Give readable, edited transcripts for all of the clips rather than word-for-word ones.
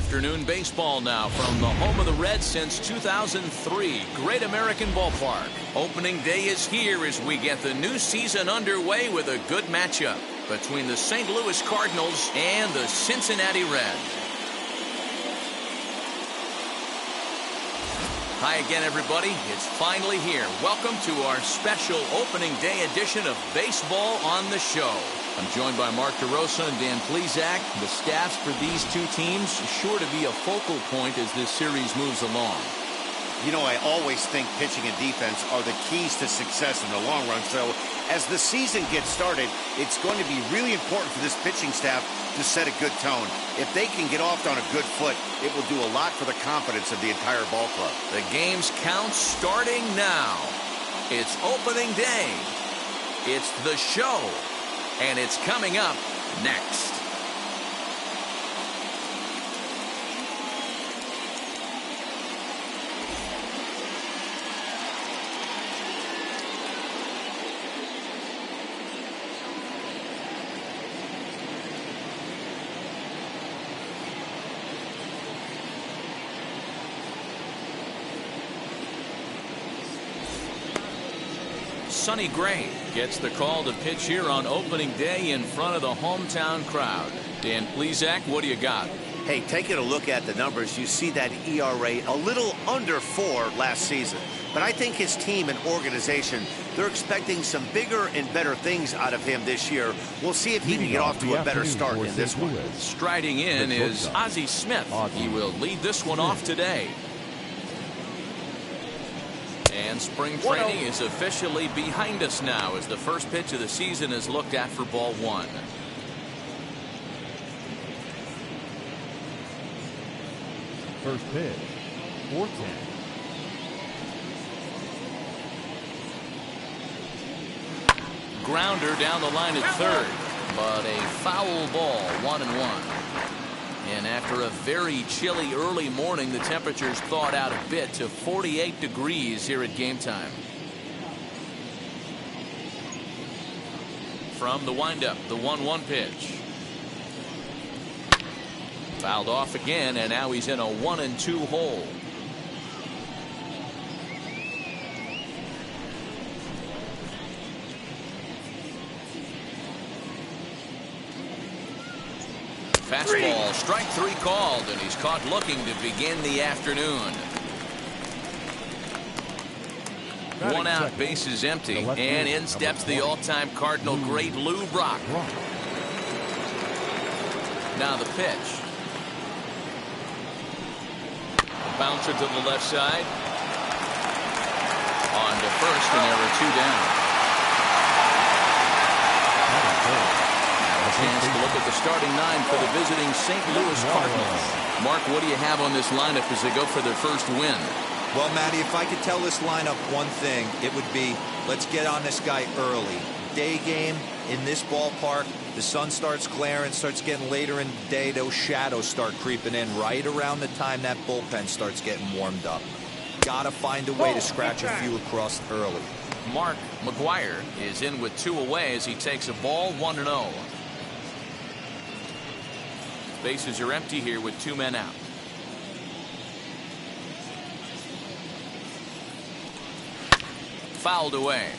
Afternoon baseball now from the home of the Reds since 2003. Great American Ballpark. Opening day is here as we get the new season underway with a good matchup between the St. Louis Cardinals and the Cincinnati Reds. Hi again, everybody. It's finally here. Welcome to our special opening day edition of Baseball on the Show. I'm joined by Mark DeRosa and Dan Plesac. The staffs for these two teams sure to be a focal point as this series moves along. You know, I always think pitching and defense are the keys to success in the long run. So as the season gets started, it's going to be really important for this pitching staff to set a good tone. If they can get off on a good foot, it will do a lot for the confidence of the entire ball club. The game's count starting now. It's opening day. It's the show. And it's coming up next. Sonny Gray gets the call to pitch here on opening day in front of the hometown crowd. Dan Plesac, what do you got? Hey, taking a look at the numbers, you see that ERA a little under 4 last season. But I think his team and organization, they're expecting some bigger and better things out of him this year. We'll see if he can get off to a better start in this one. Striding in is Ozzie Smith. He will lead this one off today. And spring training is officially behind us now as the first pitch of the season is looked at for ball one. First pitch, 4-10. Grounder down the line at third, but a foul ball, 1-1. And after a very chilly early morning, the temperatures thawed out a bit to 48 degrees here at game time. From the windup, the 1-1 pitch. Fouled off again, and now he's in a 1-2 hole. Fastball, strike three called, and he's caught looking to begin the afternoon. One out, bases empty, and in steps the all-time Cardinal great Lou Brock. Now the pitch. Bouncer to the left side. On to first, and there are two down. Chance to look at the starting nine for the visiting St. Louis Cardinals. Mark, what do you have on this lineup as they go for their first win? Well, Matty, if I could tell this lineup one thing, it would be let's get on this guy early. Day game in this ballpark, the sun starts glaring, starts getting later in the day, those shadows start creeping in right around the time that bullpen starts getting warmed up. Gotta find a way to scratch a few across early. Mark McGuire is in with two away as he takes a ball, 1-0. Bases are empty here with two men out. Fouled away.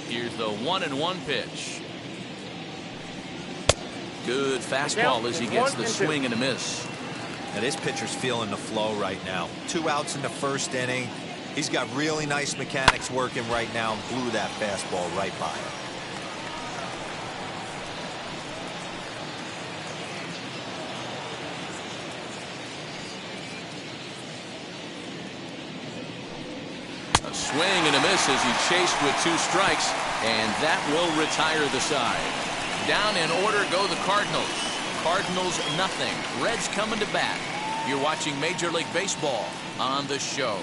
Here's the 1-1 pitch. Good fastball as he gets the swing and a miss. Now this pitcher's feeling the flow right now. 2 outs in the first inning. He's got really nice mechanics working right now and blew that fastball right by him. A swing and a miss as he chased with 2 strikes, and that will retire the side. Down in order go the Cardinals. Cardinals nothing. Reds coming to bat. You're watching Major League Baseball on the Show.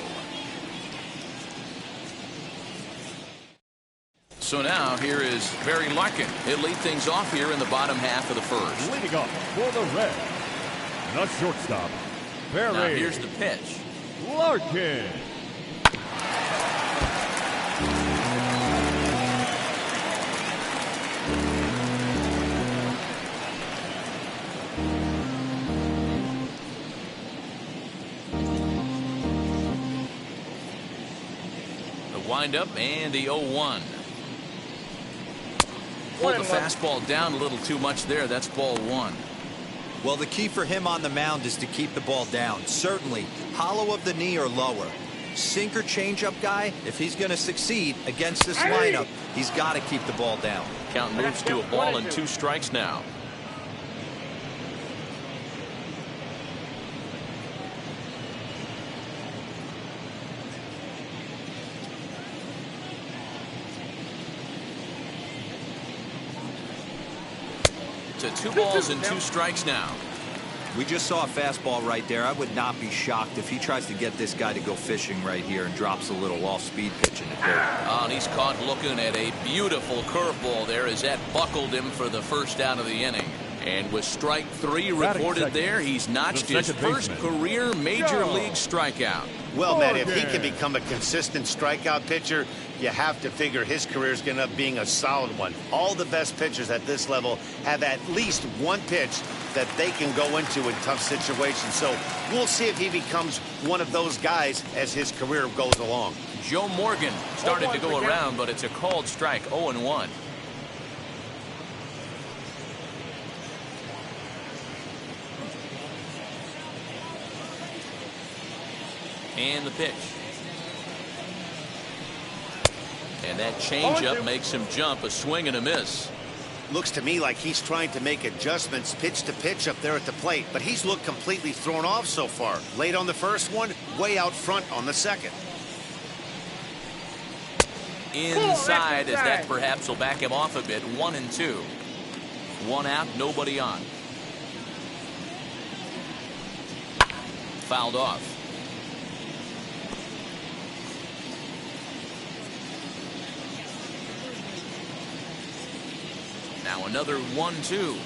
So now here is Barry Larkin. He'll lead things off here in the bottom half of the first. Leading off for the Reds, the shortstop, Barry. Now here's the pitch. Larkin. Wind up and the 0-1. Pulled the fastball down a little too much there. That's ball one. Well, the key for him on the mound is to keep the ball down. Certainly, hollow of the knee or lower. Sinker changeup guy, if he's going to succeed against this lineup, he's got to keep the ball down. Count moves to a ball and 2 strikes now. To 2 balls and 2 strikes now. We just saw a fastball right there. I would not be shocked if he tries to get this guy to go fishing right here and drops a little off-speed pitch in the dirt. Oh, and he's caught looking at a beautiful curveball there as that buckled him for the first out of the inning. And with strike 3 recorded there, he's notched his first career major league strikeout. Well, Matt, if he can become a consistent strikeout pitcher, you have to figure his career is going to end up being a solid one. All the best pitchers at this level have at least one pitch that they can go into in tough situations. So we'll see if he becomes one of those guys as his career goes along. Joe Morgan started to go around, but it's a called strike, 0-1. And the pitch. And that changeup makes him jump, a swing and a miss. Looks to me like he's trying to make adjustments pitch to pitch up there at the plate, but he's looked completely thrown off so far. Late on the first one, way out front on the second. Inside, as that perhaps will back him off a bit. 1-2. 1 out, nobody on. Fouled off. Now another 1-2.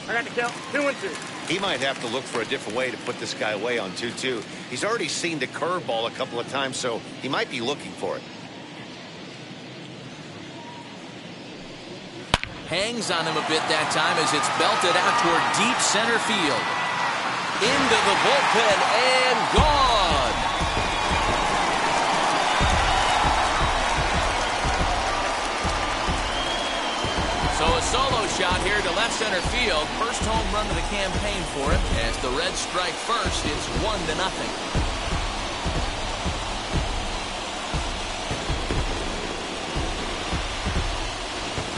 I got the count. 2-2. He might have to look for a different way to put this guy away on 2-2. He's already seen the curveball a couple of times, so he might be looking for it. Hangs on him a bit that time as it's belted out toward deep center field. Into the bullpen and gone. So a solo shot here to left center field. First home run of the campaign for him. As the Reds strike first, it's 1-0.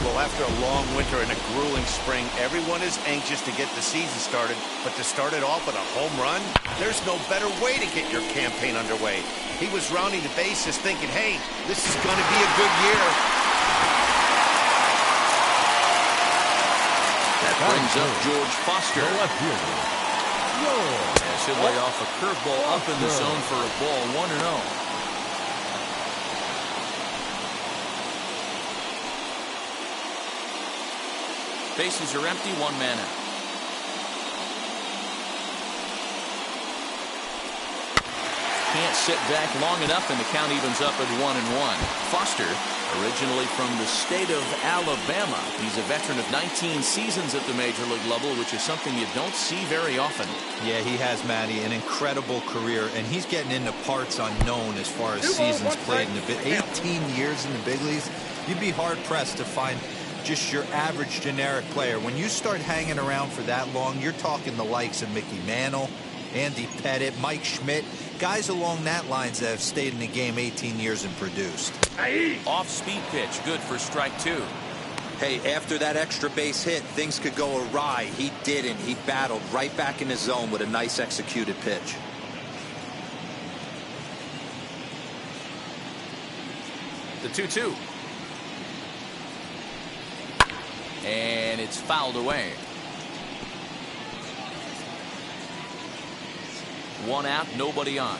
Well, after a long winter and a grueling spring, everyone is anxious to get the season started. But to start it off with a home run, there's no better way to get your campaign underway. He was rounding the bases thinking, hey, this is going to be a good year. That brings up George Foster. As he'll lay off a curveball up in the zone for a ball. 1-0. Bases are empty, 1 man out. Can't sit back long enough, and the count evens up at 1-1. Foster, originally from the state of Alabama. He's a veteran of 19 seasons at the major league level, which is something you don't see very often. Yeah, he has, Matty, an incredible career, and he's getting into parts unknown as far as seasons played in the 18 years in the big leagues. You'd be hard-pressed to find just your average generic player. When you start hanging around for that long, you're talking the likes of Mickey Mantle, Andy Pettit, Mike Schmidt, guys along that lines that have stayed in the game 18 years and produced. Off-speed pitch, good for strike 2. Hey, after that extra base hit, things could go awry. He didn't. He battled right back in his zone with a nice executed pitch. The 2-2. And it's fouled away. 1 out, nobody on.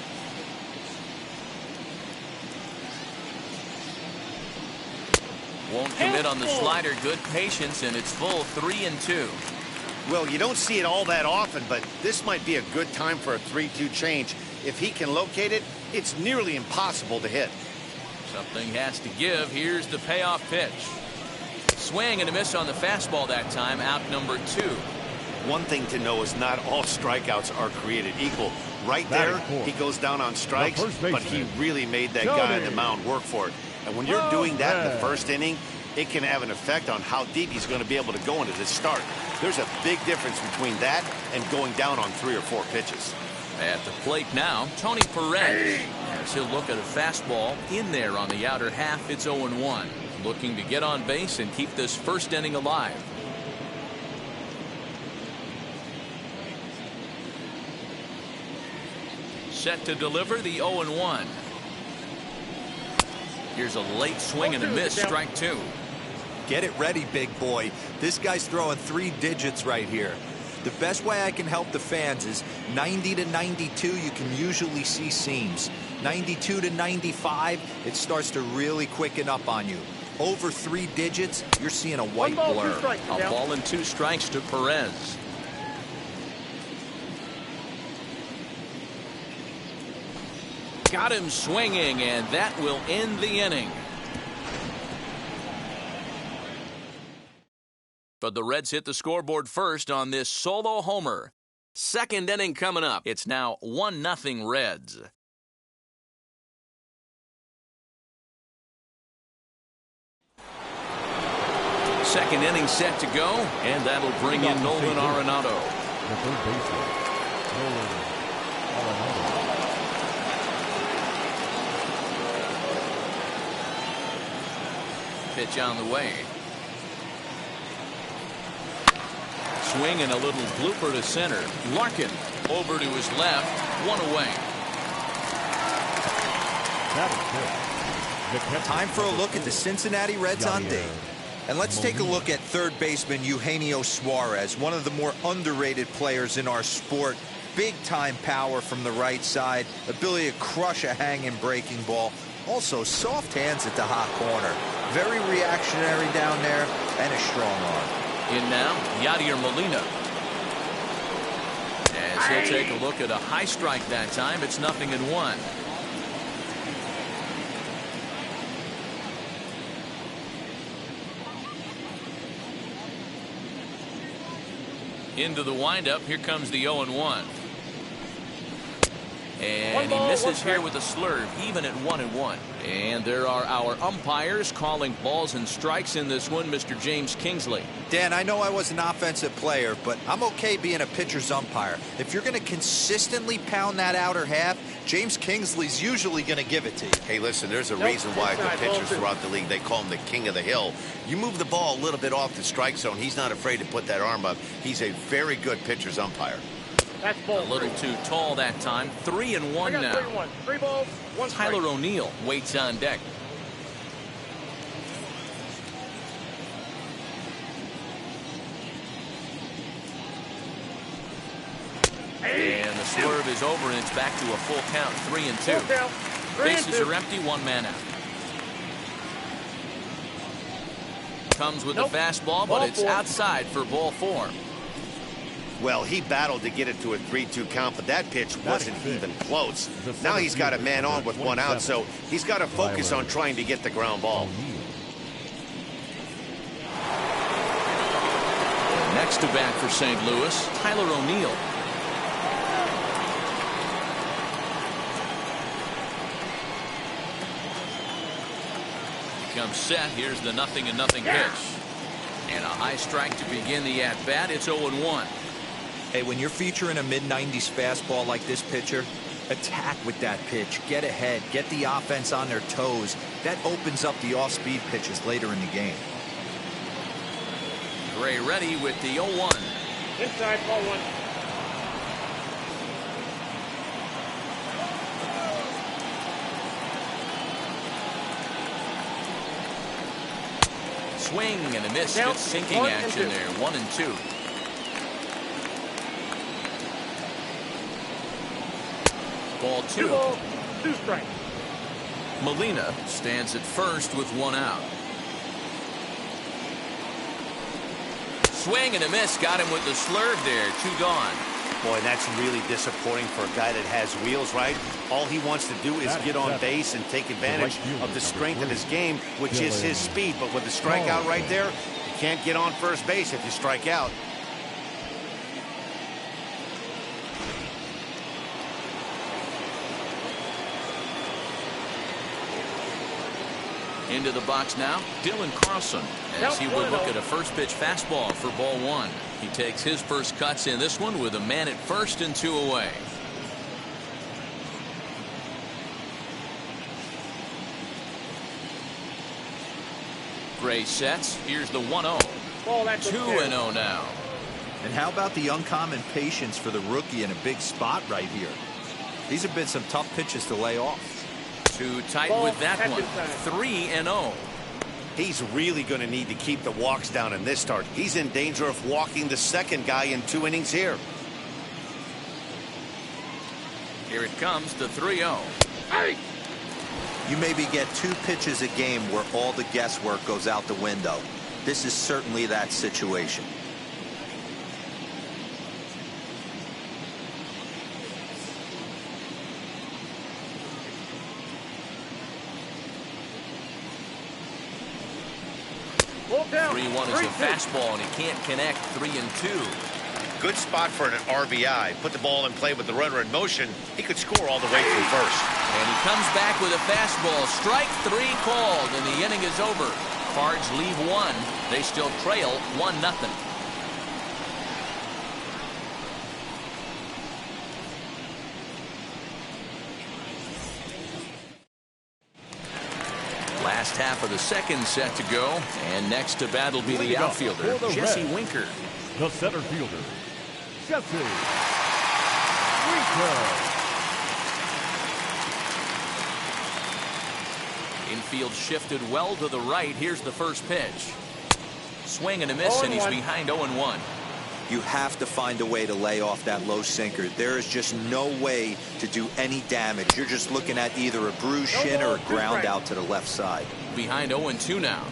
Won't commit on the slider. Good patience, and it's full. 3-2. Well, you don't see it all that often, but this might be a good time for a 3-2 change. If he can locate it, it's nearly impossible to hit. Something has to give. Here's the payoff pitch. Swing and a miss on the fastball that time. Out number 2. One thing to know is not all strikeouts are created equal. Right there, he goes down on strikes, but he really made that guy on the mound work for it. And when you're doing that in the first inning, it can have an effect on how deep he's going to be able to go into this start. There's a big difference between that and going down on 3 or 4 pitches. At the plate now, Tony Perez. As he'll look at a fastball in there on the outer half, it's 0-1. Looking to get on base and keep this first inning alive. Set to deliver the 0-1. Here's a late swing and a miss, strike 2. Get it ready, big boy. This guy's throwing 3 digits right here. The best way I can help the fans is 90 to 92, you can usually see seams. 92 to 95, it starts to really quicken up on you. Over 3 digits, you're seeing a white blur. A ball and 2 strikes to Perez. Got him swinging, and that will end the inning. But the Reds hit the scoreboard first on this solo homer. Second inning coming up. It's now 1-0 Reds. Second inning set to go, and that'll bring in Nolan Arenado. The third baseman, Nolan Arenado. Pitch on the way. Swing and a little blooper to center. Larkin over to his left. 1 away. Time for a look at the Cincinnati Reds on day. And let's take a look at third baseman Eugenio Suarez, one of the more underrated players in our sport. Big time power from the right side, ability to crush a hanging breaking ball. Also soft hands at the hot corner. Very reactionary down there and a strong arm. In now, Yadier Molina. As he'll take a look at a high strike that time, it's 0-1. Into the windup, here comes the 0-1. And he misses here with a slurve, even at 1-1. And there are our umpires calling balls and strikes in this one, Mr. James Kingsley. Dan, I know I was an offensive player, but I'm okay being a pitcher's umpire. If you're going to consistently pound that outer half, James Kingsley's usually going to give it to you. Hey, listen, there's a reason why the pitchers throughout the league, they call him the king of the hill. You move the ball a little bit off the strike zone, he's not afraid to put that arm up. He's a very good pitcher's umpire. That's ball a little too tall that time. 3-1 now. 3 balls, 1 strike. Tyler O'Neill waits on deck. And the swerve is over, and it's back to a full count. 3-2. Bases are empty, 1 man out. Comes with the fastball, but it's outside for ball 4. Well, he battled to get it to a 3-2 count, but that pitch wasn't even close. Now he's got a man on with 1 out, so he's got to focus on trying to get the ground ball. Next to bat for St. Louis, Tyler O'Neill. Comes set. Here's the 0-0 pitch. And a high strike to begin the at-bat. It's 0-1. Hey, when you're featuring a mid-90s fastball like this pitcher, attack with that pitch. Get ahead. Get the offense on their toes. That opens up the off-speed pitches later in the game. Gray ready with the 0-1. Inside, ball 1. Swing and a miss. Good sinking action there. 1-2. Ball 2. 2 balls, 2 strikes. Molina stands at first with 1 out. Swing and a miss. Got him with the slurve there. 2 gone. Boy, that's really disappointing for a guy that has wheels, right? All he wants to do is get on base and take advantage of the strength of his game, which is his speed. But with the strikeout right there, you can't get on first base if you strike out. Into the box now, Dylan Carlson, as he would look at a first pitch fastball for ball one. He takes his first cuts in this one with a man at first and 2 away. Gray sets. Here's the 1-0. 2-0 now. And how about the uncommon patience for the rookie in a big spot right here? These have been some tough pitches to lay off. Too tight with that one. 3-0. He's really going to need to keep the walks down in this start. He's in danger of walking the second guy in 2 innings here. Here it comes, the 3-0. Hey! You maybe get 2 pitches a game where all the guesswork goes out the window. This is certainly that situation. Ball down. 3-1 is a fastball, and he can't connect. 3-2. Good spot for an RBI. Put the ball in play with the runner in motion. He could score all the way through first. And he comes back with a fastball. Strike 3 called, and the inning is over. Cards leave 1. They still trail 1-0. Last half of the second set to go, and next to bat will be the outfielder, Jesse Winker. The center fielder, Jesse Winker. Infield shifted well to the right. Here's the first pitch. Swing and a miss, and he's behind 0-1. You have to find a way to lay off that low sinker. There is just no way to do any damage. You're just looking at either a bruised shin or a ground out to the left side. Behind 0-2 now.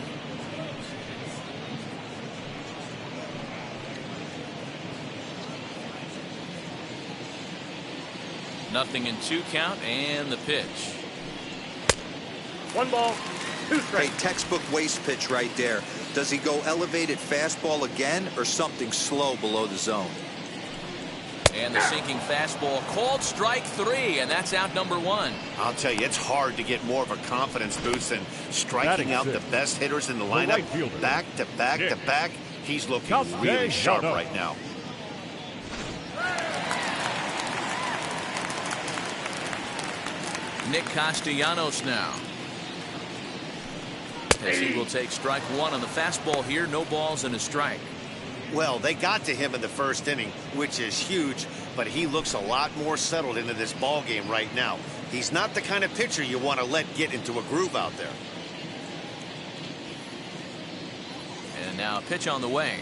Nothing in 2 count, and the pitch. 1 ball, 2 strikes. Hey, textbook waste pitch right there. Does he go elevated fastball again or something slow below the zone? And the sinking fastball called strike 3, and that's out number 1. I'll tell you, it's hard to get more of a confidence boost than striking out the best hitters in the lineup. Back to back to back. He's looking really sharp right now. Nick Castellanos now. As he will take strike 1 on the fastball here. No balls and a strike. Well, they got to him in the first inning, which is huge, but he looks a lot more settled into this ball game right now. He's not the kind of pitcher you want to let get into a groove out there. And now a pitch on the way.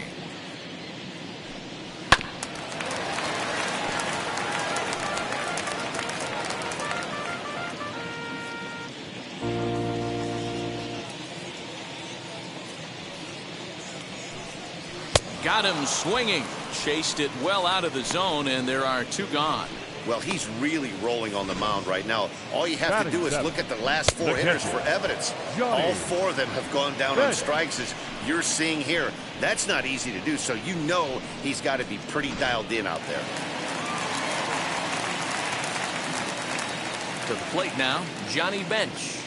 Got him swinging. Chased it well out of the zone, and there are 2 gone. Well, he's really rolling on the mound right now. All you have to do is look at the last 4 hitters for evidence. All 4 of them have gone down on strikes, as you're seeing here. That's not easy to do, so you know he's got to be pretty dialed in out there. To the plate now, Johnny Bench.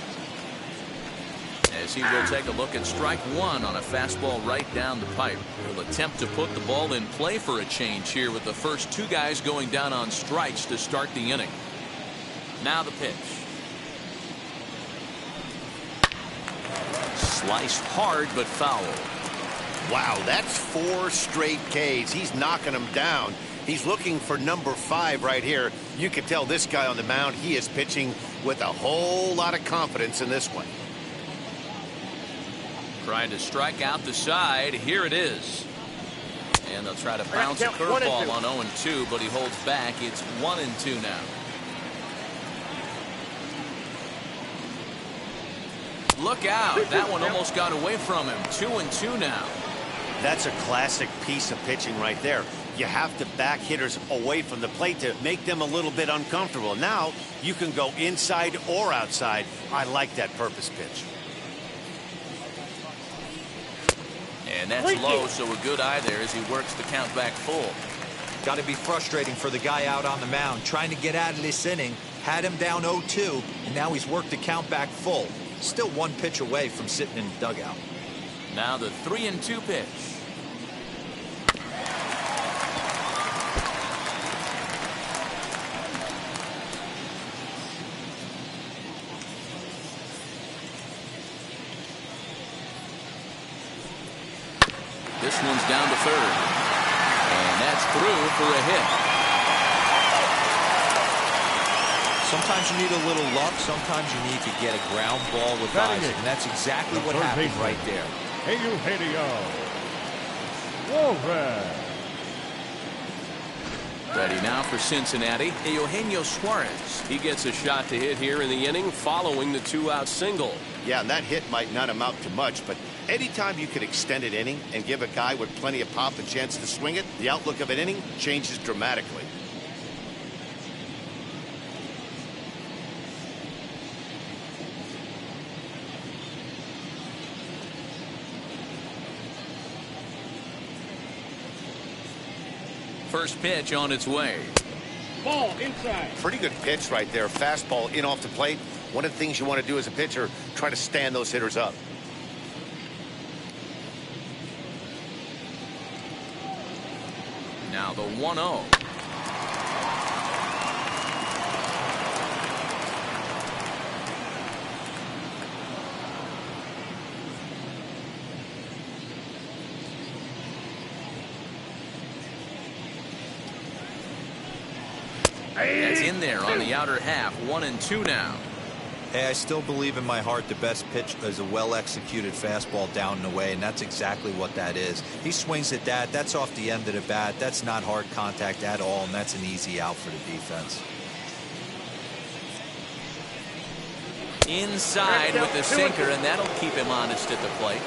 As he will take a look at strike 1 on a fastball right down the pipe. He'll attempt to put the ball in play for a change here with the first 2 guys going down on strikes to start the inning. Now the pitch. Sliced hard but foul. Wow, that's 4 straight Ks. He's knocking them down. He's looking for number 5 right here. You can tell this guy on the mound, he is pitching with a whole lot of confidence in this one. Trying to strike out the side. Here it is. And they'll try to bounce a curveball on 0-2, but he holds back. It's 1-2 now. Look out. That one almost got away from him. 2-2 now. That's a classic piece of pitching right there. You have to back hitters away from the plate to make them a little bit uncomfortable. Now you can go inside or outside. I like that purpose pitch. And that's low, so a good eye there as he works the count back full. Got to be frustrating for the guy out on the mound trying to get out of this inning. Had him down 0-2, and now he's worked the count back full. Still one pitch away from sitting in the dugout. Now the 3-2 pitch. This one's down to third. And that's through for a hit. Sometimes you need a little luck. Sometimes you need to get a ground ball with eyes. And that's exactly what happened right there. Eugenio Suarez. Ready now for Cincinnati, Eugenio Suarez. He gets a shot to hit here in the inning following the 2-out single. Yeah, and that hit might not amount to much, but anytime you can extend an inning and give a guy with plenty of pop a chance to swing it, the outlook of an inning changes dramatically. First pitch on its way. Ball inside. Pretty good pitch right there. Fastball in off the plate. One of the things you want to do as a pitcher, try to stand those hitters up. Now the 1-0. That's in there on the outer half. 1-2 now. Hey, I still believe in my heart the best pitch is a well-executed fastball down and away, and that's exactly what that is. He swings at that. That's off the end of the bat. That's not hard contact at all, and that's an easy out for the defense. Inside with the sinker, and that'll keep him honest at the plate.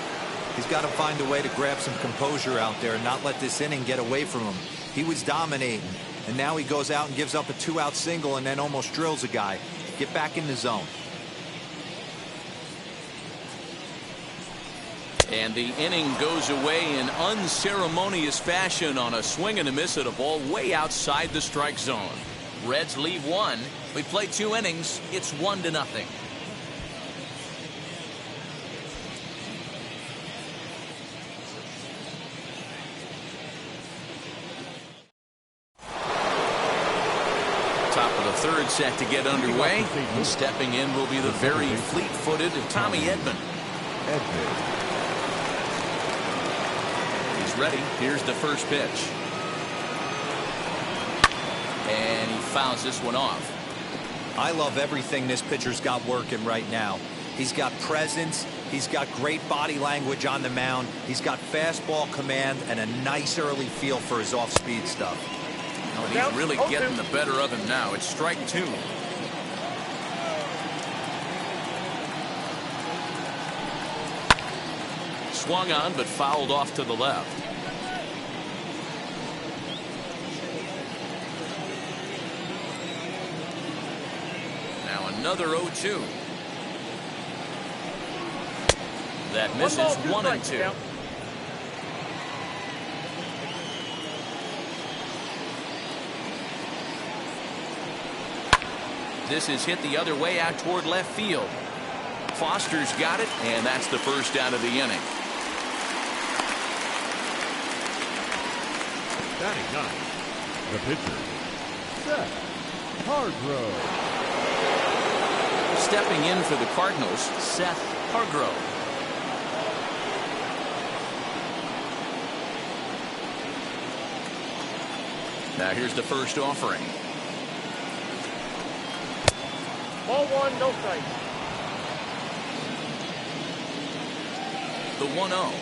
He's got to find a way to grab some composure out there and not let this inning get away from him. He was dominating, and now he goes out and gives up a 2-out single and then almost drills a guy. Get back in the zone. And the inning goes away in unceremonious fashion on a swing and a miss at a ball way outside the strike zone. Reds leave one. We play 2 innings. It's 1-0. Top of the third set to get underway. And stepping in will be the very fleet-footed Tommy Edman. He's ready. Here's the first pitch. And he fouls this one off. I love everything this pitcher's got working right now. He's got presence. He's got great body language on the mound. He's got fastball command and a nice early feel for his off-speed stuff. Oh, and he's really getting the better of him now. It's strike 2. Swung on, but fouled off to the left. Now another 0-2. That misses. 1-2. This is hit the other way out toward left field. Foster's got it, and that's the first out of the inning. Batting ninth, the pitcher, Seth Hargrove. Stepping in for the Cardinals, Seth Hargrove. Now here's the first offering. Ball 1, no strike. The 1-0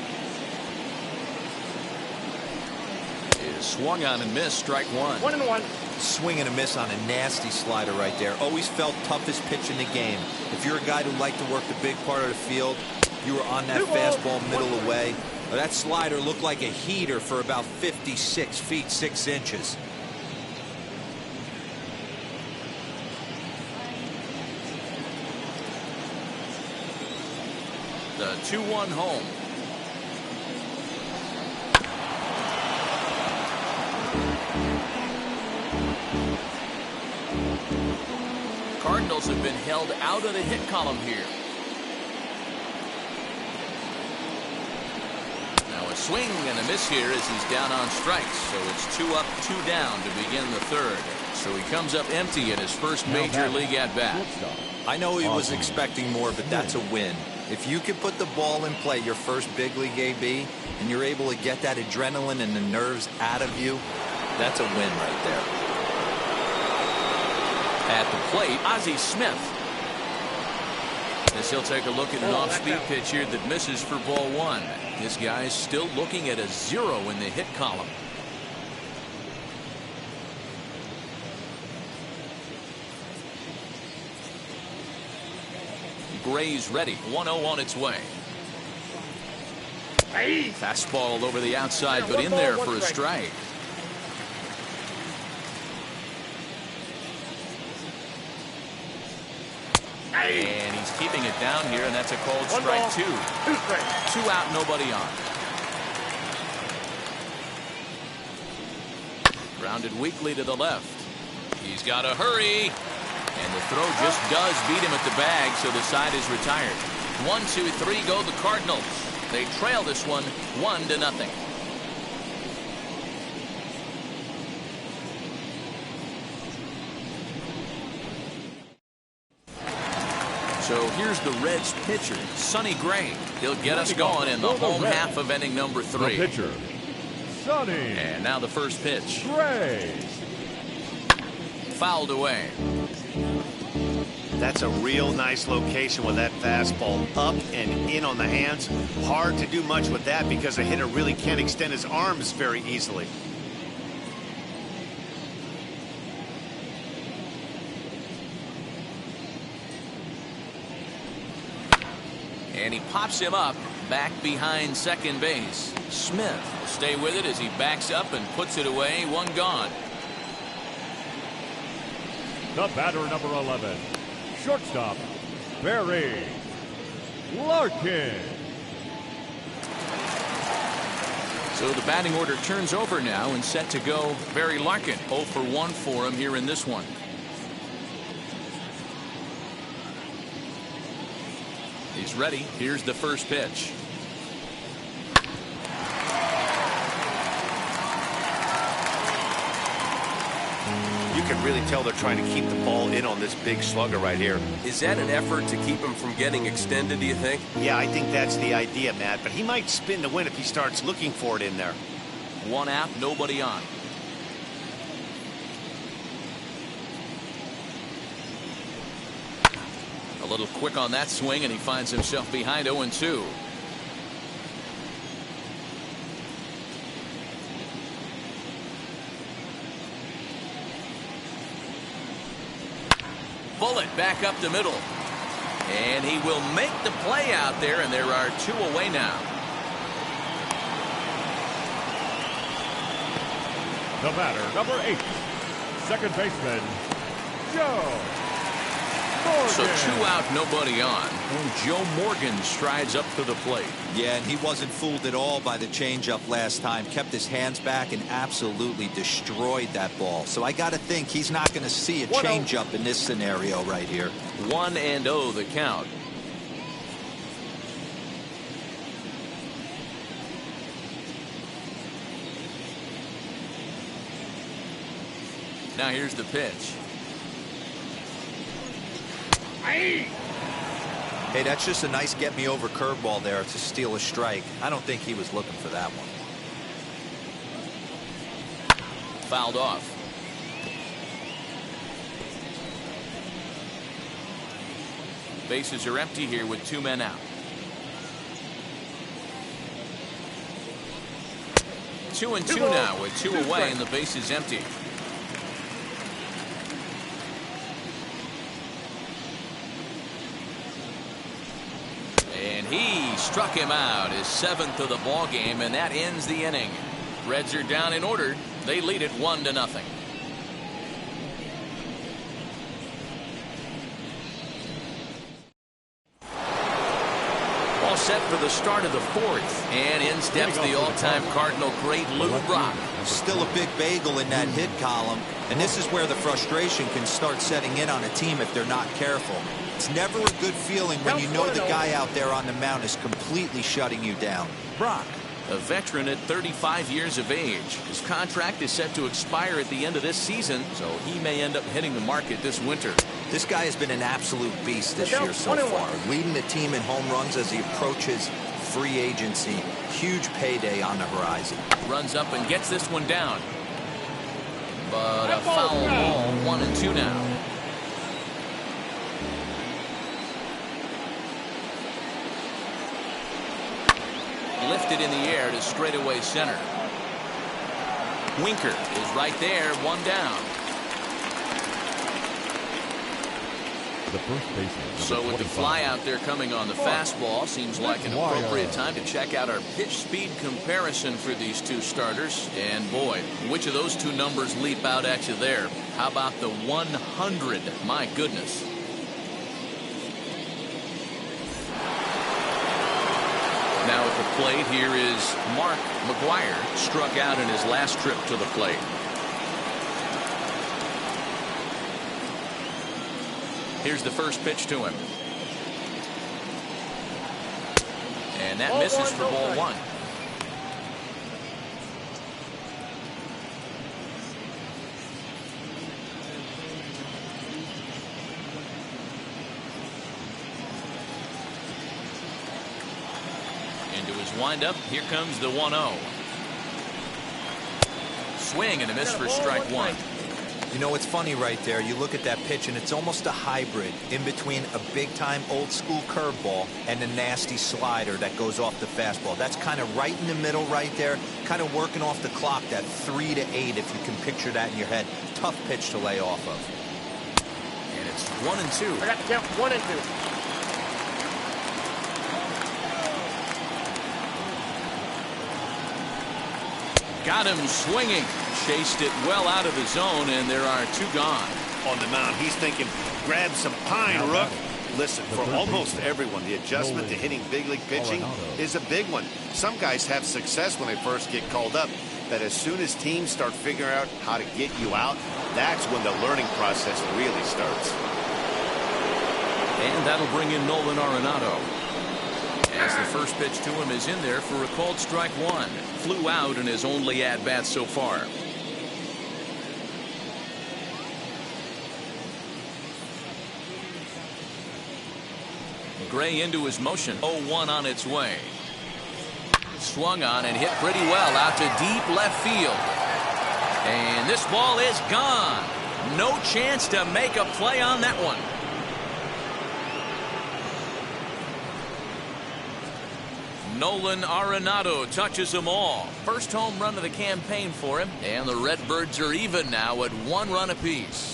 is swung on and missed. Strike 1. 1-1. Swing and a miss on a nasty slider right there. Always felt toughest pitch in the game. If you're a guy who liked to work the big part of the field, you were on that fastball middle away. That slider looked like a heater for about 56 feet 6 inches. The 2-1 home. Cardinals have been held out of the hit column here. swing and a miss here as he's down on strikes. So it's 2 up, 2 down to begin the third. So he comes up empty in his first major league at bat. I know he was expecting more, but that's a win. If you can put the ball in play your first big league AB and you're able to get that adrenaline and the nerves out of you, that's a win right there. At the plate, Ozzie Smith. As he'll take a look at an off-speed pitch here that misses for ball 1. This guy's still looking at a 0 in the hit column. Gray's ready. 1-0 on its way. Fastball over the outside, but in there for a strike. And he's keeping it down here, and that's a called strike 2. 2 out, nobody on. Grounded weakly to the left. He's got to hurry. And the throw just does beat him at the bag, so the side is retired. 1, 2, 3 go the Cardinals. They trail this one 1-0. So here's the Reds pitcher, Sonny Gray. He'll get us going in the home half of inning number 3. The pitcher, Sonny. And now the first pitch. Gray. Fouled away. That's a real nice location with that fastball up and in on the hands. Hard to do much with that because the hitter really can't extend his arms very easily. And he pops him up back behind second base. Smith will stay with it as he backs up and puts it away. 1 gone. The batter, number 11, shortstop, Barry Larkin. So the batting order turns over now and set to go Barry Larkin. 0 for 1 for him here in this one. He's ready. Here's the first pitch. You can really tell they're trying to keep the ball in on this big slugger right here. Is that an effort to keep him from getting extended, do you think? Yeah, I think that's the idea, Matt, but he might spin the win if he starts looking for it in there. 1 out, nobody on. A little quick on that swing, and he finds himself behind 0-2. Bullet back up the middle. And he will make the play out there, and there are 2 away now. The batter, number 8, second baseman, Joe Morgan. So 2 out, nobody on. And Joe Morgan strides up to the plate. Yeah, and he wasn't fooled at all by the changeup last time. Kept his hands back and absolutely destroyed that ball. So I got to think he's not going to see a changeup in this scenario right here. 1-0 the count. Now here's the pitch. Hey, that's just a nice get-me-over curveball there to steal a strike. I don't think he was looking for that one. Fouled off. Bases are empty here with 2 men out. 2-2 now with 2 away and the base is empty. And he struck him out, his 7th of the ball game, and that ends the inning. Reds are down in order. They lead it 1-0. All set for the start of the 4th, and in steps the all-time Cardinal great Lou Brock. Still a big bagel in that hit column, and this is where the frustration can start setting in on a team if they're not careful. It's never a good feeling when you know the guy out there on the mound is completely shutting you down. Brock A veteran at 35 years of age. His contract is set to expire at the end of this season, so he may end up hitting the market this winter. This guy has been an absolute beast this year so far, leading the team in home runs as he approaches free agency. Huge payday on the horizon. Runs up and gets this one down. But a foul ball, 1-2 now. Lifted in the air to straightaway center. Winker is right there, one down. The first baseman. So with the fly out there coming on the fastball, seems like an appropriate time to check out our pitch speed comparison for these two starters. And boy, which of those two numbers leap out at you there? How about the 100? My goodness. Now at the plate, here is Mark McGwire, struck out in his last trip to the plate. Here's the first pitch to him. And that misses for ball one. Into his windup. Here comes the 1-0. Swing and a miss for strike one. You know, it's funny right there. You look at that pitch, and it's almost a hybrid in between a big-time old-school curveball and a nasty slider that goes off the fastball. That's kind of right in the middle right there, kind of working off the clock, that 3 to 8, if you can picture that in your head. Tough pitch to lay off of. And it's 1-2. I got to count 1-2. Got him swinging. Chased it well out of his zone, and there are two gone. On the mound, he's thinking, grab some pine, Rook. Listen, for almost everyone, the adjustment to hitting big league pitching is a big one. Some guys have success when they first get called up, but as soon as teams start figuring out how to get you out, that's when the learning process really starts. And that'll bring in Nolan Arenado. As the first pitch to him is in there for a called strike one. Flew out in his only at-bat so far. Gray into his motion. 0-1 on its way. Swung on and hit pretty well out to deep left field. And this ball is gone. No chance to make a play on that one. Nolan Arenado touches them all. First home run of the campaign for him. And the Redbirds are even now at 1 run apiece.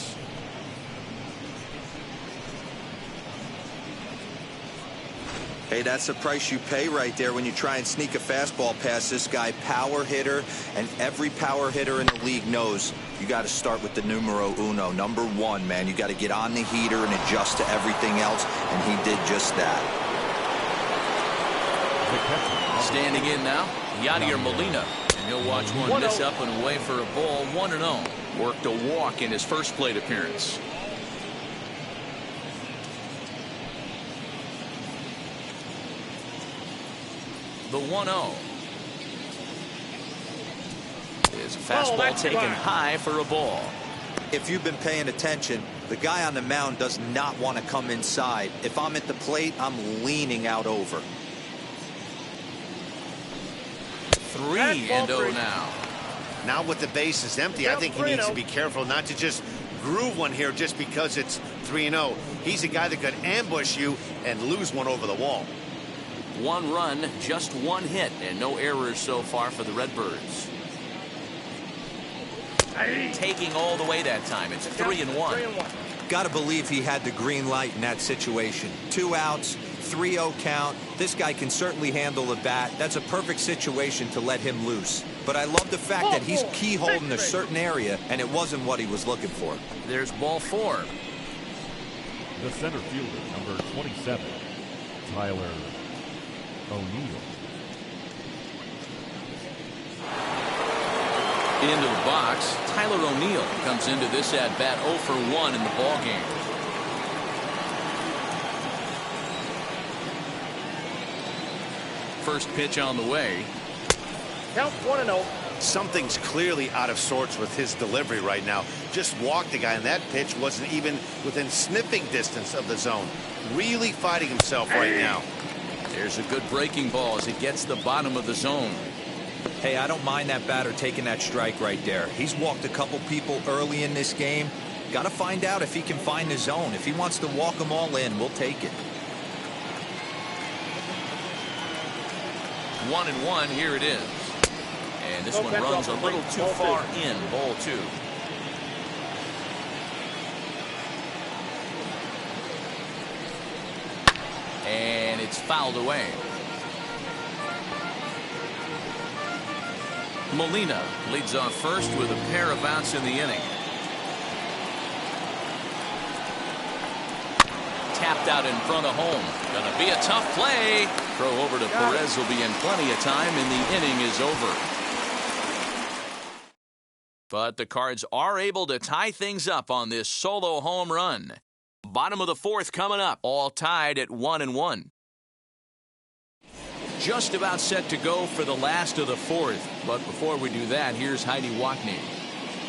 Hey, that's the price you pay right there when you try and sneak a fastball past this guy. Power hitter, and every power hitter in the league knows you got to start with the numero uno, number 1, man. You got to get on the heater and adjust to everything else, and he did just that. Standing in now, Yadier Molina. And he'll watch one miss up and away for a ball, 1-0. Worked a walk in his first plate appearance. The 1-0 is a fastball taken high for a ball. If you've been paying attention, the guy on the mound does not want to come inside. If I'm at the plate, I'm leaning out over. 3-0 now. Now with the base is empty, I think he needs to be careful not to just groove one here just because it's 3-0. He's a guy that could ambush you and lose one over the wall. 1 run, just 1 hit, and no errors so far for the Redbirds. Taking all the way that time. It's 3-1. Got to believe he had the green light in that situation. 2 outs, 3-0 count. This guy can certainly handle the bat. That's a perfect situation to let him loose. But I love the fact that he's keyholding a certain area, and it wasn't what he was looking for. There's ball 4. The center fielder, number 27, Tyler O'Neill. Into the box, Tyler O'Neill comes into this at bat 0 for 1 in the ball game. First pitch on the way. Count 1-0. Something's clearly out of sorts with his delivery right now. Just walked the guy, and that pitch wasn't even within sniffing distance of the zone. Really fighting himself right now. There's a good breaking ball as it gets the bottom of the zone. Hey, I don't mind that batter taking that strike right there. He's walked a couple people early in this game. Got to find out if he can find the zone. If he wants to walk them all in, we'll take it. 1-1, here it is. And this one runs a little too far in, ball 2. And it's fouled away. Molina leads off first with a pair of outs in the inning. Tapped out in front of home. Gonna be a tough play. Throw over to Perez will be in plenty of time, and the inning is over. But the Cards are able to tie things up on this solo home run. Bottom of the 4th coming up, all tied at 1-1. Just about set to go for the last of the 4th. But before we do that, here's Heidi Watney.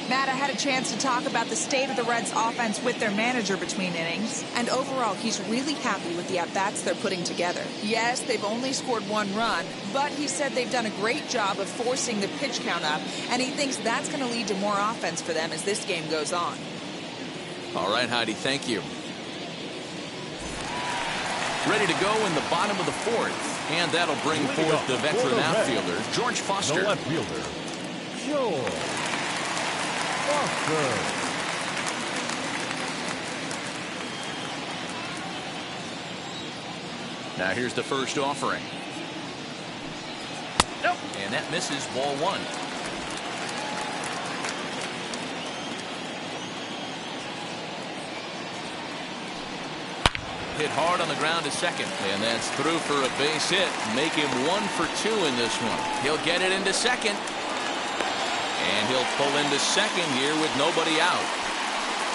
Matt, I had a chance to talk about the state of the Reds offense with their manager between innings, and overall he's really happy with the at-bats they're putting together. Yes, they've only scored 1 run, but he said they've done a great job of forcing the pitch count up, and he thinks that's going to lead to more offense for them as this game goes on. All right, Heidi, thank you. Ready to go in the bottom of the 4th, and that'll bring forth the veteran outfielder, George Foster. The left fielder, George Foster. Now here's the first offering. Nope. And that misses, ball 1. Hit hard on the ground to second, and that's through for a base hit. Make him 1 for 2 in this one. He'll get it into second. And he'll pull into second here with nobody out.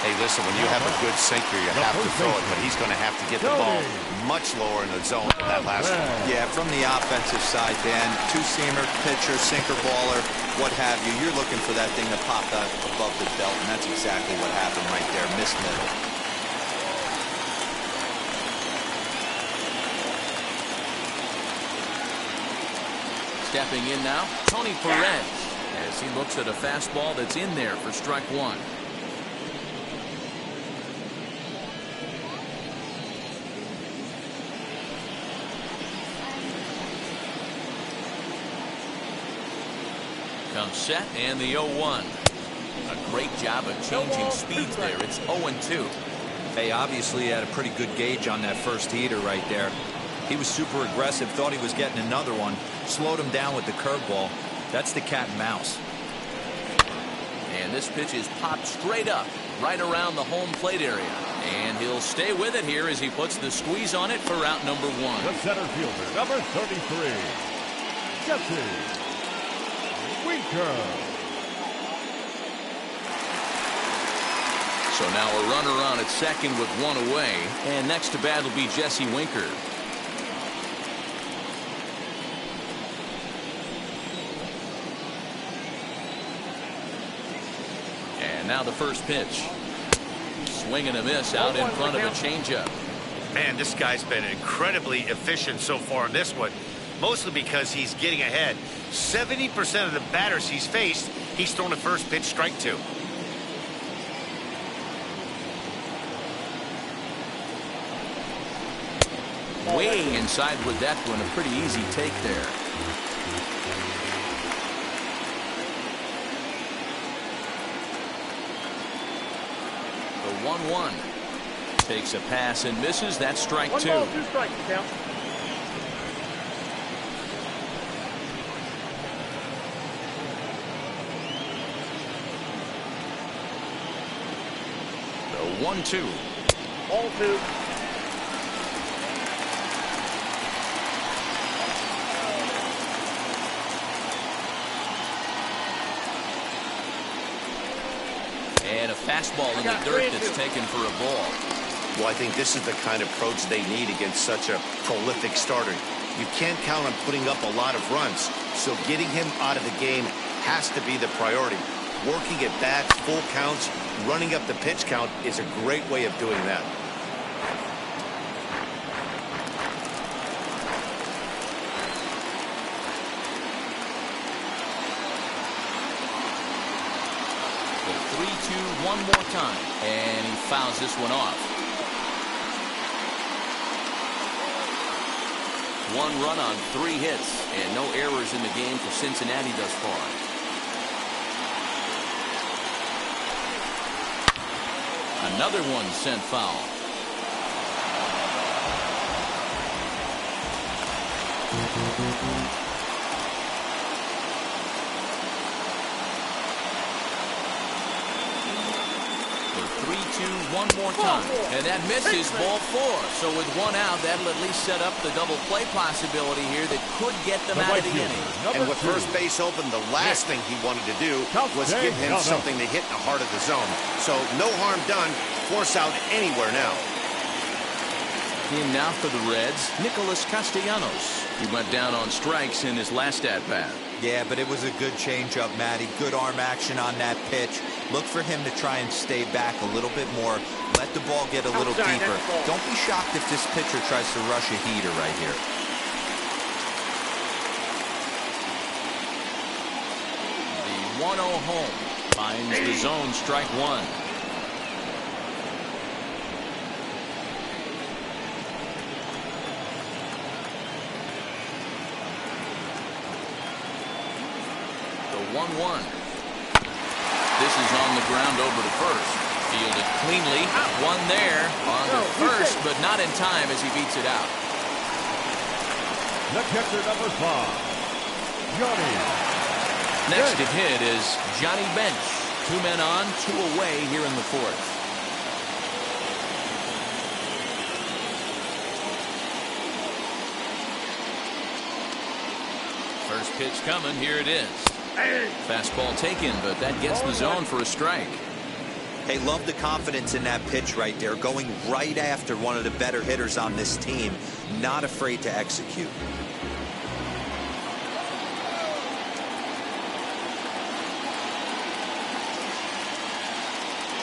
Hey, listen, when you have a good sinker, you have to throw it, but he's going to have to get the ball much lower in the zone than that last one. Yeah, from the offensive side, Dan, 2-seamer, pitcher, sinker baller, what have you. You're looking for that thing to pop out above the belt, and that's exactly what happened right there. Missed middle. Stepping in now, Tony Perez, as he looks at a fastball that's in there for strike 1. Comes set, and the 0-1. A great job of changing speeds there. It's 0-2. Hey, obviously he had a pretty good gauge on that first heater right there. He was super aggressive, thought he was getting another one, slowed him down with the curveball. That's the cat and mouse. And this pitch is popped straight up, right around the home plate area. And he'll stay with it here as he puts the squeeze on it for out number 1. The center fielder, number 33, Jesse Winker. So now a runner on at second with 1 away. And next to bat will be Jesse Winker. Now the first pitch. Swing and a miss out in front of a changeup. Man, this guy's been incredibly efficient so far in this one, mostly because he's getting ahead. 70% of the batters he's faced, he's thrown a first pitch strike to. Way inside with that one. A pretty easy take there. The 1-1 takes a pass and misses. That's strike 2. 1 ball, 2 strikes, count. The 1-2. Ball 2. And a fastball in the dirt that's taken for a ball. Well, I think this is the kind of approach they need against such a prolific starter. You can't count on putting up a lot of runs, so getting him out of the game has to be the priority. Working at bats, full counts, running up the pitch count is a great way of doing that. The 3-2 one more time, and he fouls this one off. One run on 3 hits, and no errors in the game for Cincinnati thus far. Another one sent foul. The 3-2 one more time, and that misses ball 4. So with 1 out, that'll at least set up the double play possibility here that could get them out of the inning. And with first base open, the last thing he wanted to do was give him something to hit in the heart of the zone. So no harm done. Force out anywhere now. In now for the Reds, Nicholas Castellanos. He went down on strikes in his last at-bat. Yeah, but it was a good changeup, Matty. Good arm action on that pitch. Look for him to try and stay back a little bit more. Let the ball get a little deeper. Don't be shocked if this pitcher tries to rush a heater right here. The 1-0 home finds the zone, strike 1. The 1-1. This is on the ground over to first. Fielded cleanly. One there on the first, but not in time as he beats it out. The catcher, number 5, Johnny. Next to hit is Johnny Bench. 2 men on, 2 away here in the 4th. First pitch coming. Here it is. Fastball taken, but that gets the zone for a strike. Hey, love the confidence in that pitch right there. Going right after one of the better hitters on this team. Not afraid to execute.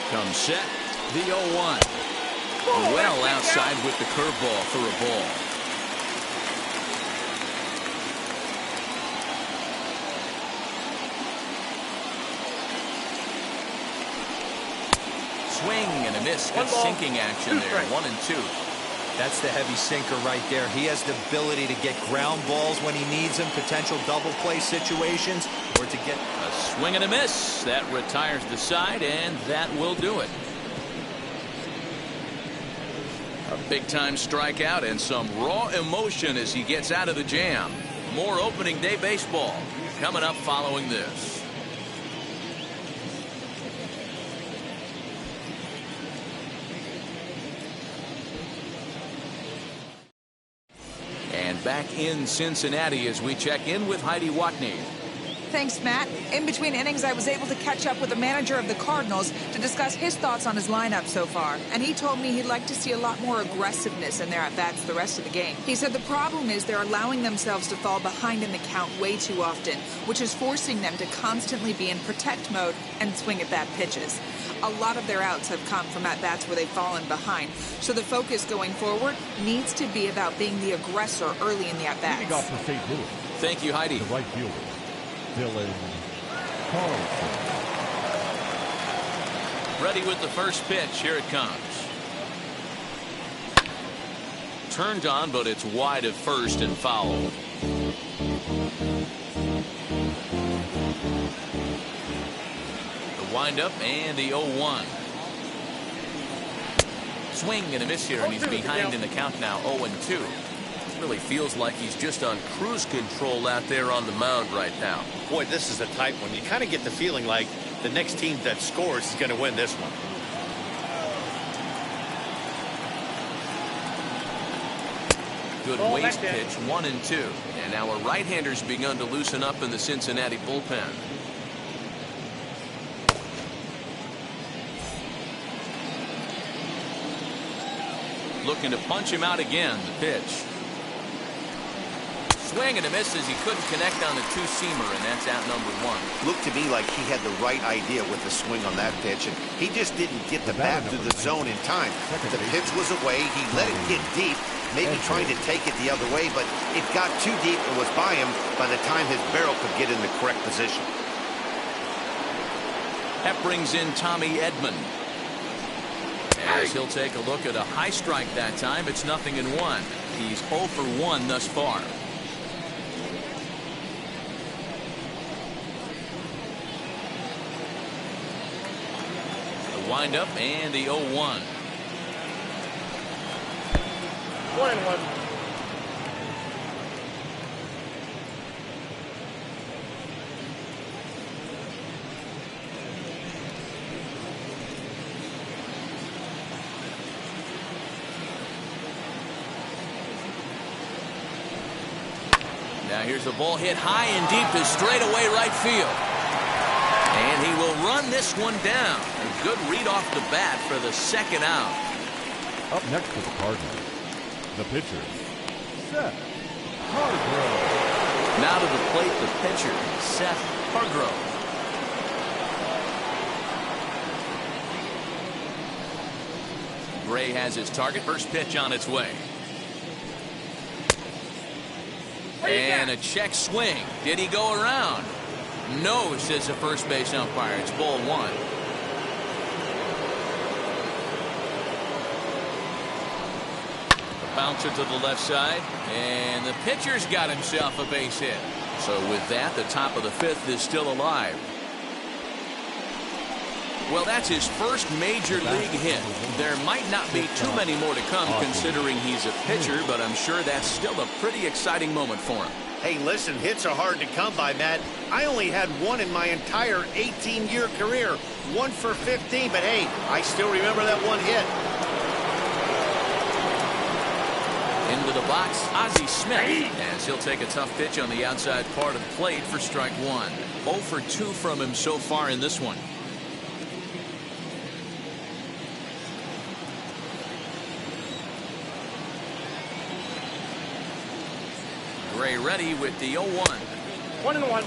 Comes set. The 0-1. Well outside with the curveball for a ball. Swing and a miss. Good sinking action there. 1-2. That's the heavy sinker right there. He has the ability to get ground balls when he needs them, potential double play situations, or to get a swing and a miss. That retires the side, and that will do it. A big-time strikeout and some raw emotion as he gets out of the jam. More opening day baseball coming up following this. Back in Cincinnati as we check in with Heidi Watney. Thanks, Matt. In between innings, I was able to catch up with the manager of the Cardinals to discuss his thoughts on his lineup so far. And he told me he'd like to see a lot more aggressiveness in their at-bats the rest of the game. He said the problem is they're allowing themselves to fall behind in the count way too often, which is forcing them to constantly be in protect mode and swing at bad pitches. A lot of their outs have come from at-bats where they've fallen behind. So the focus going forward needs to be about being the aggressor early in the at-bats. Leading off for St. Louis. Thank you, Heidi. The right fielder, Dylan Carlson. Ready with the first pitch. Here it comes. Turned on, but it's wide of first and foul. Windup and the 0-1. Swing and a miss here, and he's behind in the count now. 0-2. Really feels like he's just on cruise control out there on the mound right now. Boy, this is a tight one. You kind of get the feeling like the next team that scores is going to win this one. Good waist pitch. 1-2. And now a right-hander's begun to loosen up in the Cincinnati bullpen. Looking to punch him out again. The pitch. swing and a miss as he couldn't connect on the two-seamer, and that's out number one. Looked to me like he had the right idea with the swing on that pitch, and he just didn't get the bat to the zone in time. The pitch was away. He let it get deep, maybe trying to take it the other way, but it got too deep and was by him by the time his barrel could get in the correct position. That brings in Tommy Edman. As he'll take a look at a high strike that time, it's 0-1. He's 0 for 1 thus far. The windup and the 0-1. 1-1. Now here's a ball hit high and deep to straightaway right field. And he will run this one down. A good read off the bat for the second out. Up next for the Cardinals, the pitcher, Seth Hargrove. Now to the plate, the pitcher, Seth Hargrove. Gray has his target. First pitch on its way. And a check swing. Did he go around? No, says the first base umpire. It's ball one. The bouncer to the left side. And the pitcher's got himself a base hit. So with that, the top of the fifth is still alive. Well, that's his first major league hit. There might not be too many more to come considering he's a pitcher, but I'm sure that's still a pretty exciting moment for him. Hey, listen, hits are hard to come by, Matt. I only had one in my entire 18-year career. 1 for 15, but hey, I still remember that one hit. Into the box, Ozzie Smith, as he'll take a tough pitch on the outside part of the plate for strike one. 0 for 2 from him so far in this one. Gray ready with the 0-1. 1-1.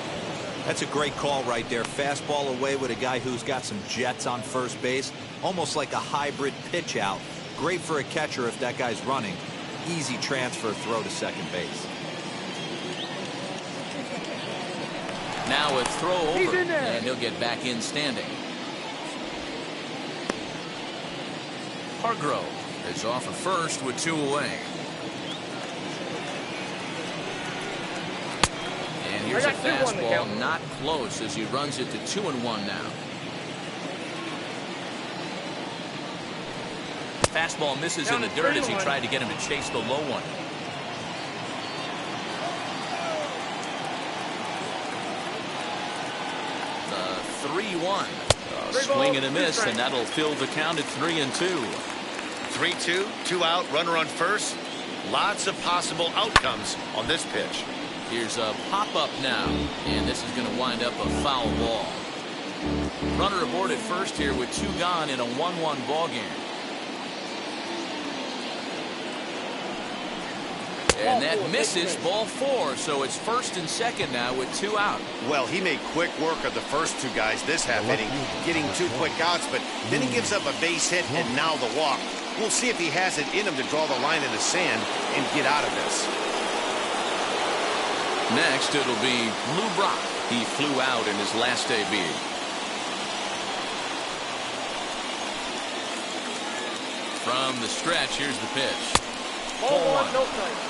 That's a great call right there. Fastball away with a guy who's got some jets on first base. Almost like a hybrid pitch out. Great for a catcher if that guy's running. Easy transfer throw to second base. Now a throw over, and he'll get back in standing. Hargrove is off at first with 2 away. And here's a fastball not close as he runs it to 2-1 now. Fastball misses in the dirt as he tried to get him to chase the low one. The 3-1. Swing and a miss, and that'll fill the count at 3-2. 3-2, 2 out, runner on first. Lots of possible outcomes on this pitch. Here's a pop-up now, and this is going to wind up a foul ball. Runner aboard at first here with 2 gone in a 1-1 ball game. And that misses, ball 4, so it's first and second now with 2 out. Well, he made quick work of the first 2 guys this half inning, getting 2 quick outs, but then he gives up a base hit and now the walk. We'll see if he has it in him to draw the line in the sand and get out of this. Next, it'll be Lou Brock. He flew out in his last debut. From the stretch, here's the pitch. Ball 1, no strike.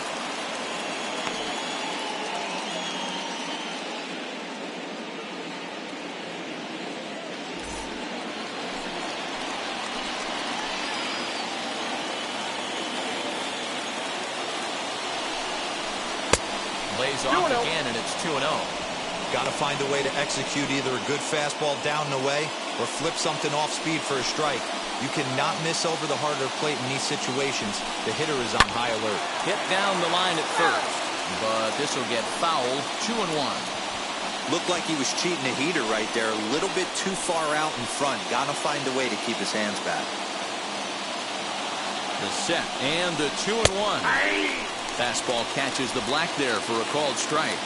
Lays off again, and it's 2-0. Got to find a way to execute either a good fastball down and away or flip something off speed for a strike. You cannot miss over the harder plate in these situations. The hitter is on high alert. Hit down the line at first, but this will get fouled. 2-1. Looked like he was cheating a heater right there. A little bit too far out in front. Got to find a way to keep his hands back. The set and the 2-1. Fastball catches the black there for a called strike.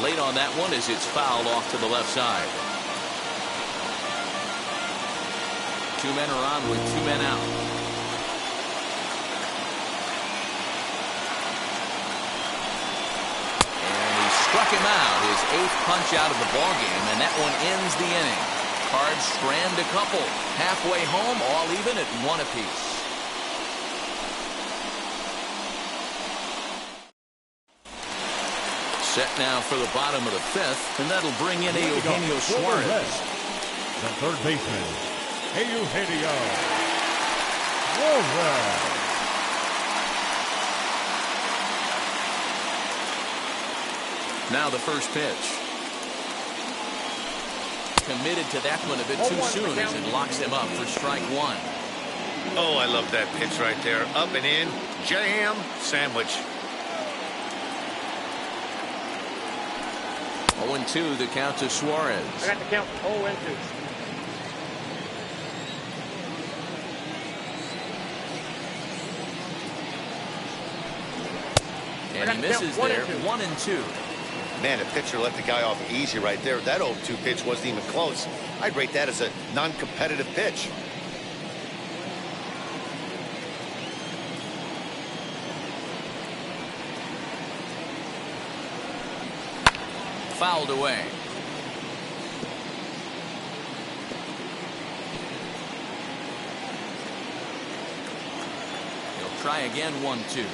Late on that one as it's fouled off to the left side. 2 men are on with 2 men out. And he struck him out, his 8th punch out of the ballgame, and that one ends the inning. Cards strand a couple. Halfway home, all even at 1 apiece. Set now for the bottom of the 5th, and that'll bring in Eugenio Suarez. The third baseman, Eugenio Suarez. Now the first pitch. Committed to that one a bit too soon as it locks him up for strike 1. Oh, I love that pitch right there. Up and in, jam, sandwich. 0-2 the count to Suarez. I got the count 0-2. And he misses there. 1-2. Man, a pitcher let the guy off easy right there. That 0-2 pitch wasn't even close. I'd rate that as a non-competitive pitch. Fouled away. He'll try again. 1-2.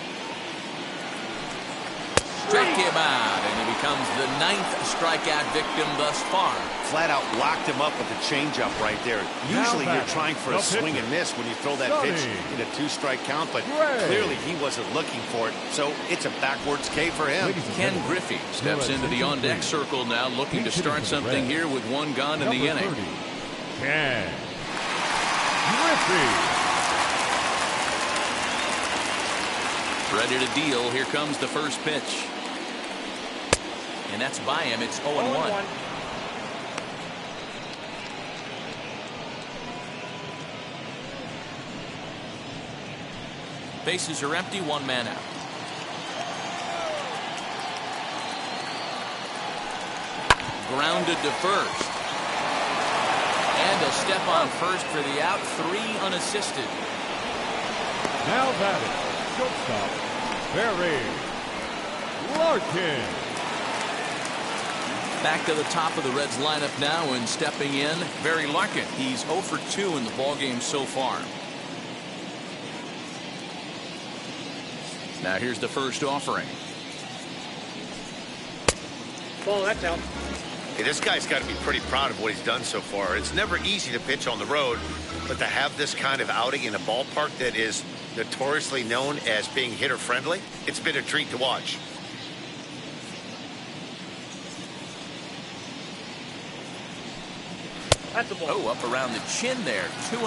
Struck him out, and he becomes the 9th strikeout victim thus far. Flat out locked him up with a changeup right there. Usually you're trying for a swing and miss when you throw that pitch in a 2-strike count, but clearly he wasn't looking for it, so it's a backwards K for him. Ken Griffey steps into the on-deck circle now, looking to start something here with 1 gone in the inning. Ken Griffey. Ready to deal. Here comes the first pitch. And that's by him. It's 0-1. Bases are empty. 1 man out. Grounded to first. And a step on first for the out. 3 unassisted. Now batting, shortstop, Barry Larkin. Back to the top of the Reds lineup now, and stepping in, Barry Larkin. He's 0 for 2 in the ballgame so far. Now here's the first offering. Ball, that's out. Hey, this guy's got to be pretty proud of what he's done so far. It's never easy to pitch on the road, but to have this kind of outing in a ballpark that is notoriously known as being hitter-friendly, it's been a treat to watch. That's a ball. Oh, up around the chin there. 2-0.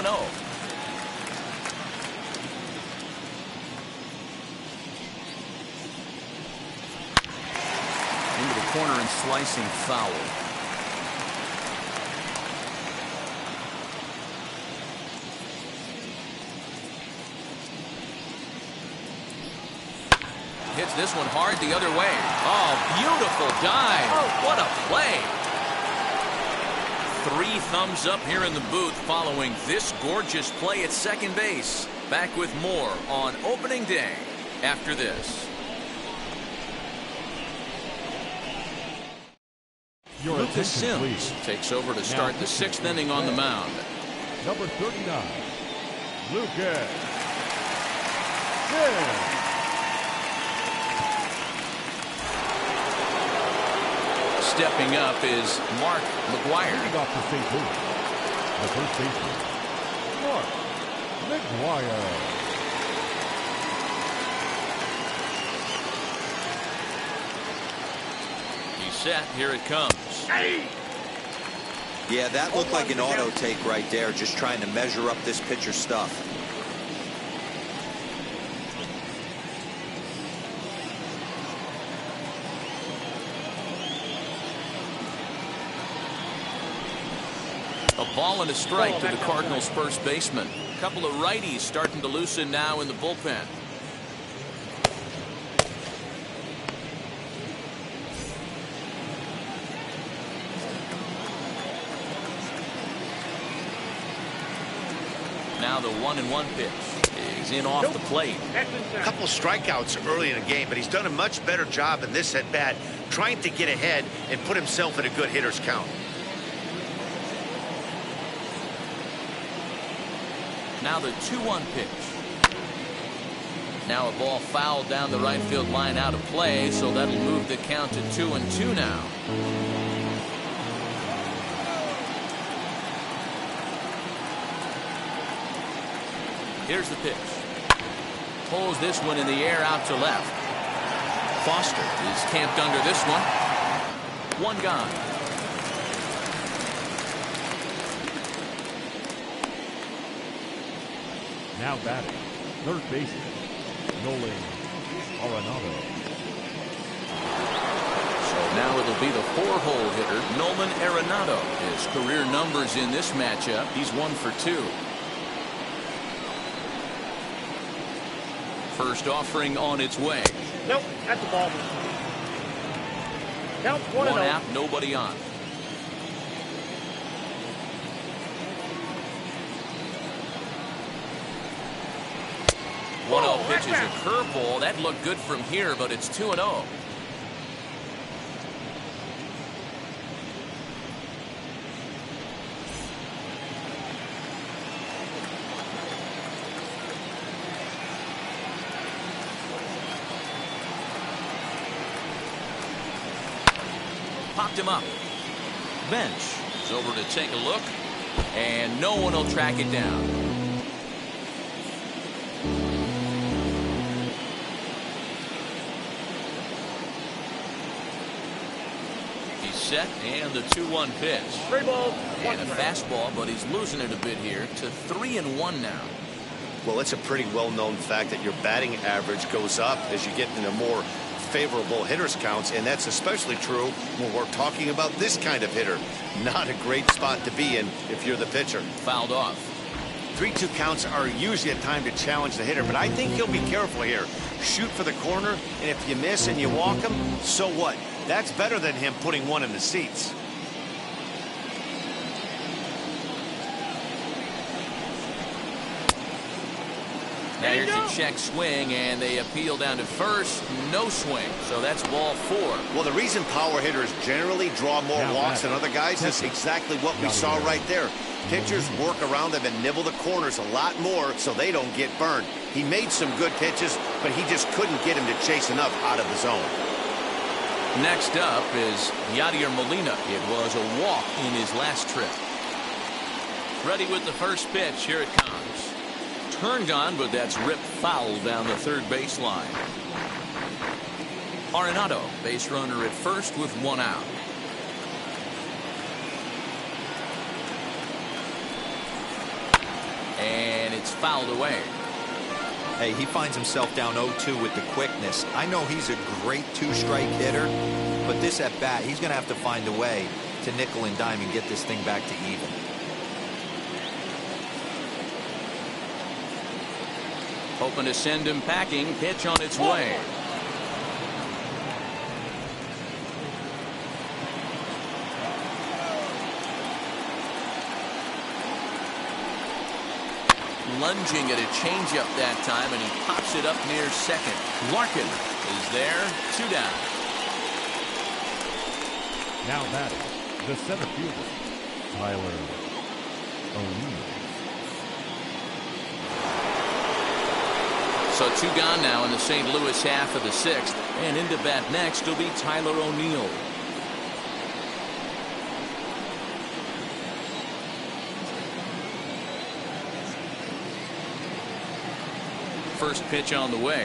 Into the corner and slicing foul. Hits this one hard the other way. Oh, beautiful dive. What a play. 3 thumbs up here in the booth following this gorgeous play at second base. Back with more on opening day after this. Lucas Sims takes over to start the 6th inning on the mound. Number 39, Lucas Sims. Stepping up is Mark McGuire. Leading off the St. Louis, the first baseman, Mark McGuire. He's set. Here it comes. Yeah, that looked like an auto take right there, just trying to measure up this pitcher's stuff. A Ball and a strike to the Cardinals' first baseman. A couple of righties starting to loosen now in the bullpen. Now the 1-1 pitch is in off the plate. A couple strikeouts early in the game, but he's done a much better job in this at bat, trying to get ahead and put himself in a good hitter's count. Now the 2-1 pitch. Now a ball fouled down the right field line out of play, so that'll move the count to 2-2 now. Here's the pitch. Pulls this one in the air out to left. Foster is camped under this one. One gone. Now batting, third baseman, Nolan Arenado. So now it'll be the 4-hole hitter, Nolan Arenado. His career numbers in this matchup, he's 1 for 2. First offering on its way. Nope, that's the ball. Count 1-0. One out, nobody on. One 1-0 pitch is a curveball. That looked good from here, but it's 2-0. Popped him up. Bench is over to take a look, and no one will track it down. He's set, and the 2-1 pitch. 3 balls. And a fastball, but he's losing it a bit here to 3-1 now. Well, it's a pretty well-known fact that your batting average goes up as you get into more favorable hitters counts, and that's especially true when we're talking about this kind of hitter. Not a great spot to be in if you're the pitcher. Fouled off. 3-2 counts are usually a time to challenge the hitter, but I think he'll be careful here. Shoot for the corner, and if you miss and you walk him, so what? That's better than him putting one in the seats. Now here's a check swing, and they appeal down to first. No swing, so that's ball 4. Well, the reason power hitters generally draw more walks than other guys is exactly what we saw right there. Pitchers work around them and nibble the corners a lot more so they don't get burned. He made some good pitches, but he just couldn't get him to chase enough out of the zone. Next up is Yadier Molina. It was a walk in his last trip. Ready with the first pitch. Here it comes. Turned on, but that's ripped foul down the third baseline. Arenado, base runner at first with 1 out. And it's fouled away. Hey, he finds himself down 0-2 with the quickness. I know he's a great 2-strike hitter, but this at bat, he's going to have to find a way to nickel and dime and get this thing back to even. Hoping to send him packing. Pitch on its way. Lunging at a changeup that time, and he pops it up near second. Larkin is there. 2 down. Now batting, the center fielder, Tyler O'Neill. So 2 gone now in the St. Louis half of the 6th, and into bat next will be Tyler O'Neill. First pitch on the way.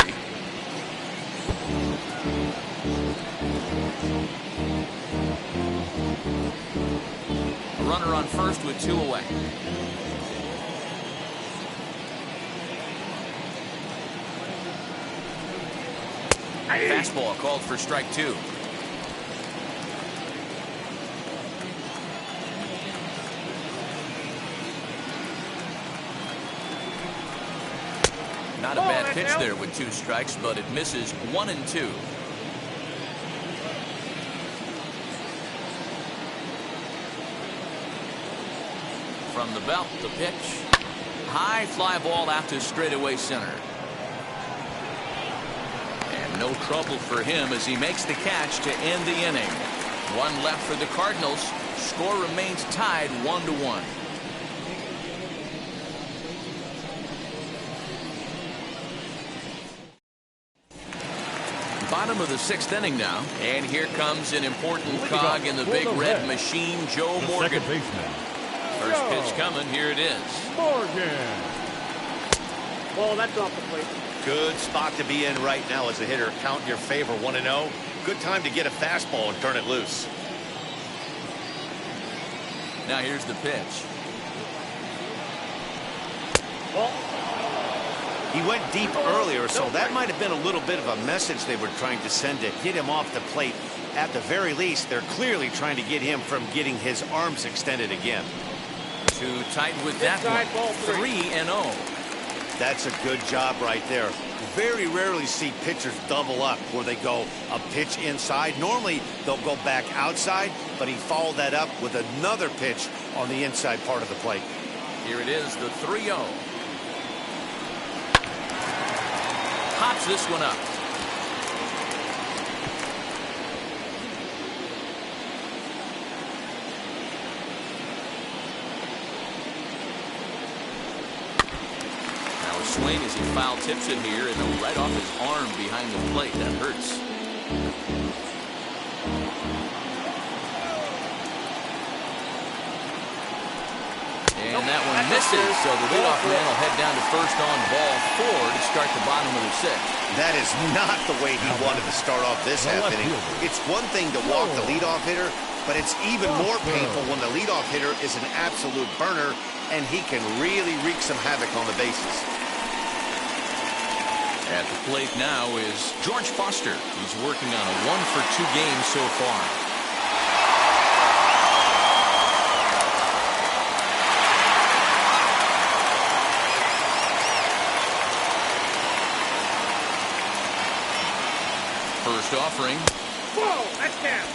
A runner on first with 2 away. Fastball called for strike 2. Not a bad pitch there with 2 strikes, but it misses 1 and 2. From the belt, the pitch. High fly ball out to straightaway center. And no trouble for him as he makes the catch to end the inning. 1 left for the Cardinals. Score remains tied 1-1. Bottom of the 6th inning now, and here comes an important cog in the big red machine, Joe Morgan. First pitch coming, here it is. Morgan. Ball, that's off the plate. Good spot to be in right now as a hitter. Count in your favor, 1-0. Good time to get a fastball and turn it loose. Now here's the pitch. Ball. He went deep earlier, so that might have been a little bit of a message they were trying to send to get him off the plate. At the very least, they're clearly trying to get him from getting his arms extended again. Too tight with that one. 3-0. That's a good job right there. Very rarely see pitchers double up where they go a pitch inside. Normally, they'll go back outside, but he followed that up with another pitch on the inside part of the plate. Here it is, the 3-0. Pops this one up. Now a swing as he foul tips it here, and right off his arm behind the plate. That hurts. And that one misses, so the leadoff man will head down to first on ball 4 to start the bottom of the 6th. That is not the way he wanted to start off this half inning. It's one thing to walk the leadoff hitter, but it's even more painful when the leadoff hitter is an absolute burner, and he can really wreak some havoc on the bases. At the plate now is George Foster. He's working on a 1-for-2 game so far. First offering. Whoa, that's down.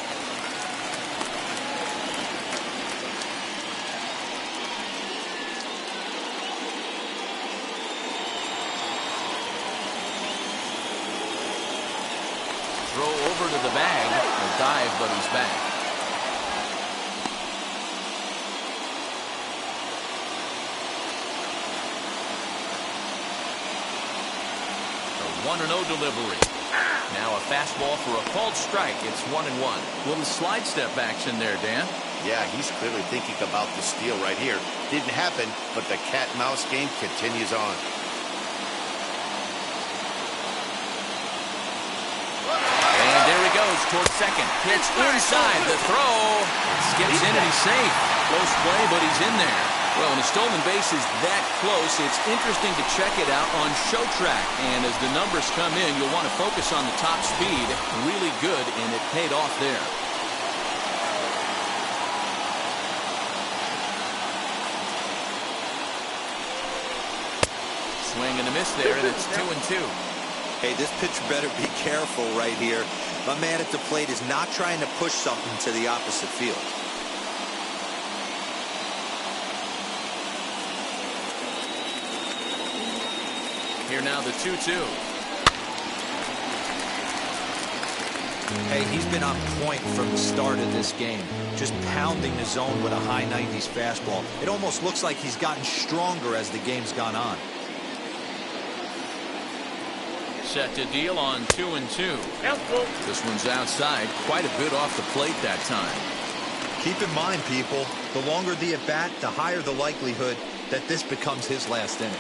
Throw over to the bag. A dive, but he's back. A 1-0 delivery. Now a fastball for a called strike. It's 1-1. Little slide step action there, Dan. Yeah, he's clearly thinking about the steal right here. Didn't happen, but the cat-mouse game continues on. And there he goes towards second. Pitch inside. The throw. Skips in and he's safe. Close play, but he's in there. Well, when a stolen base is that close, it's interesting to check it out on Show Track. And as the numbers come in, you'll want to focus on the top speed. Really good, and it paid off there. Swing and a miss there, and it's 2-2. Hey, this pitcher better be careful right here. My man at the plate is not trying to push something to the opposite field. Here now the 2-2. Hey, he's been on point from the start of this game. Just pounding the zone with a high 90s fastball. It almost looks like he's gotten stronger as the game's gone on. Set to deal on 2-2. Helpful. This one's outside. Quite a bit off the plate that time. Keep in mind, people, the longer the at-bat, the higher the likelihood that this becomes his last inning.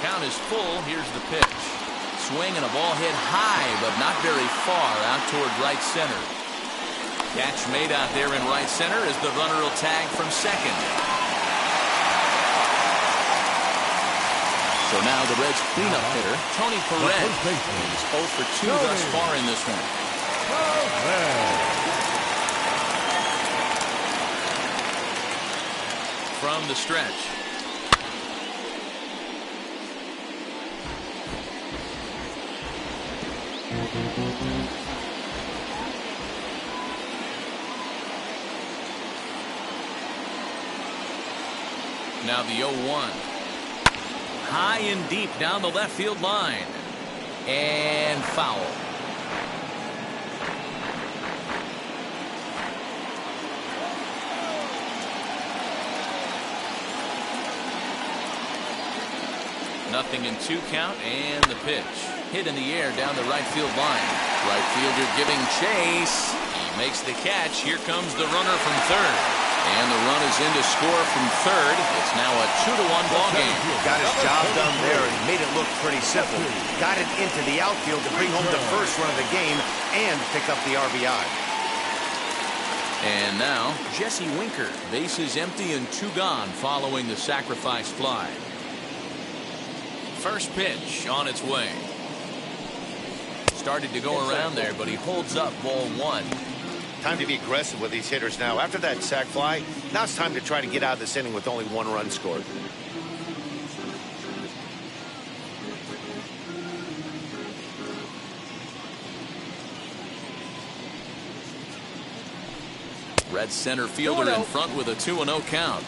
Count is full. Here's the pitch. Swing and a ball hit high, but not very far out toward right center. Catch made out there in right center as the runner will tag from second. So now the Reds' cleanup hitter, Tony Perez. He's 0 for 2 thus far in this one. from the stretch. Now the 0-1. High and deep down the left field line. And foul. Nothing in 2 count, and the pitch. Hit in the air down the right field line. Right fielder giving chase. He makes the catch. Here comes the runner from third. And the run is in to score from third. It's now a 2-1 ball game. Got his job done there and made it look pretty simple. Got it into the outfield to bring home the first run of the game and pick up the RBI. And now Jesse Winker. Bases empty and 2 gone following the sacrifice fly. First pitch on its way. Started to go around there, but he holds up ball 1. Time to be aggressive with these hitters now. After that sac fly, now it's time to try to get out of this inning with only 1 run scored. Red center fielder in front with a 2-0 count.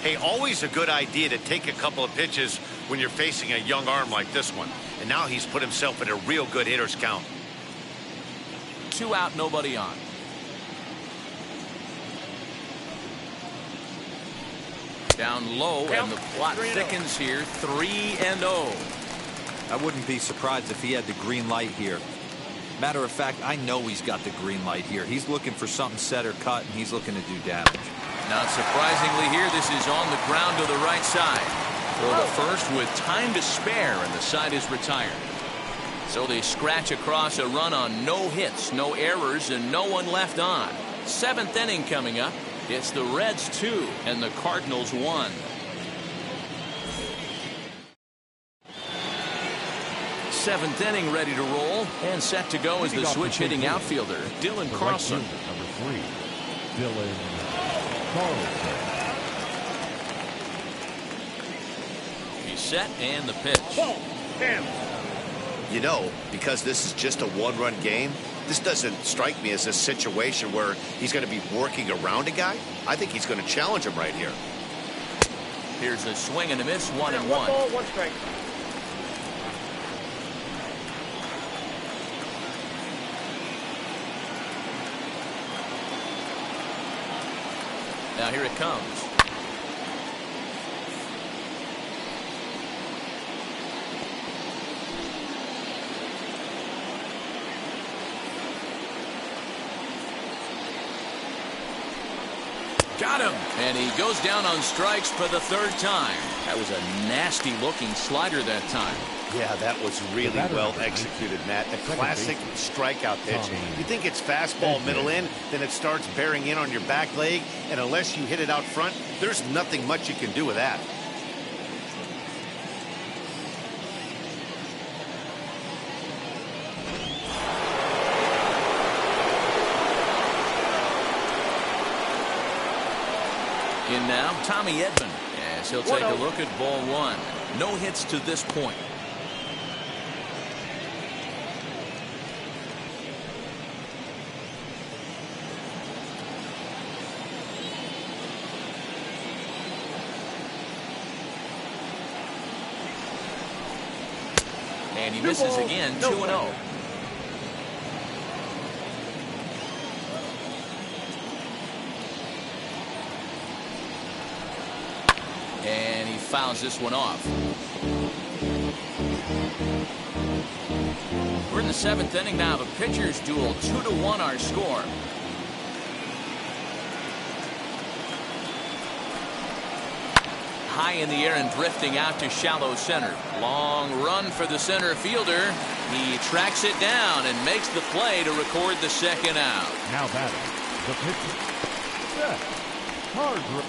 Hey, always a good idea to take a couple of pitches when you're facing a young arm like this one. And now he's put himself in a real good hitter's count. 2 out, nobody on. Down low, and the plot thickens here. 3-0. I wouldn't be surprised if he had the green light here. Matter of fact, I know he's got the green light here. He's looking for something set or cut, and he's looking to do damage. Not surprisingly here, this is on the ground to the right side. Throw to first with time to spare, and the side is retired. So they scratch across a run on no hits, no errors, and no one left on. 7th inning coming up. It's the Reds 2 and the Cardinals 1. Seventh inning ready to roll and set to go as the switch hitting outfielder Dylan Carlson. Number 3, Dylan Carlson. He's set and the pitch. Ball. Damn. You know, because this is just a 1-run game, this doesn't strike me as a situation where he's going to be working around a guy. I think he's going to challenge him right here. Here's a swing and a miss, 1-1. 1 ball, 1 strike. Now here it comes. Got him. And he goes down on strikes for the 3rd time. That was a nasty looking slider that time. Yeah, that was really well executed, Matt. A classic strikeout pitch. You think it's fastball middle in, then it starts bearing in on your back leg, and unless you hit it out front, there's nothing much you can do with that. In now, Tommy Edman, as he'll take a look at ball 1. No hits to this point. And he misses again, 2-0. And he fouls this one off. We're in the 7th inning now. The pitchers duel, 2-1 our score. High in the air and drifting out to shallow center. Long run for the center fielder. He tracks it down and makes the play to record the 2nd out. Now batting, the pitcher. Set.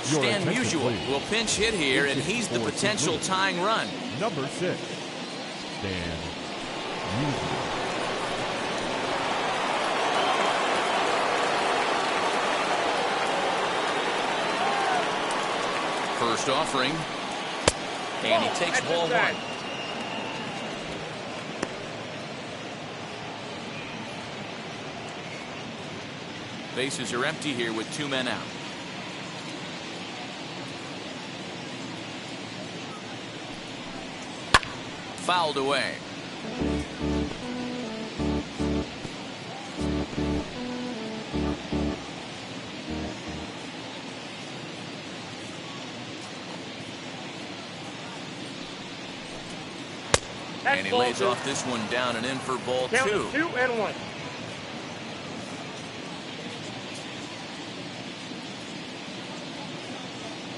Stan Musial will pinch hit here, and he's the potential tying run. Number 6, Stan Musial. First offering. And he takes ball one. Bases are empty here with 2 men out. Fouled away. And he lays off this one down and in for ball two. 2-1.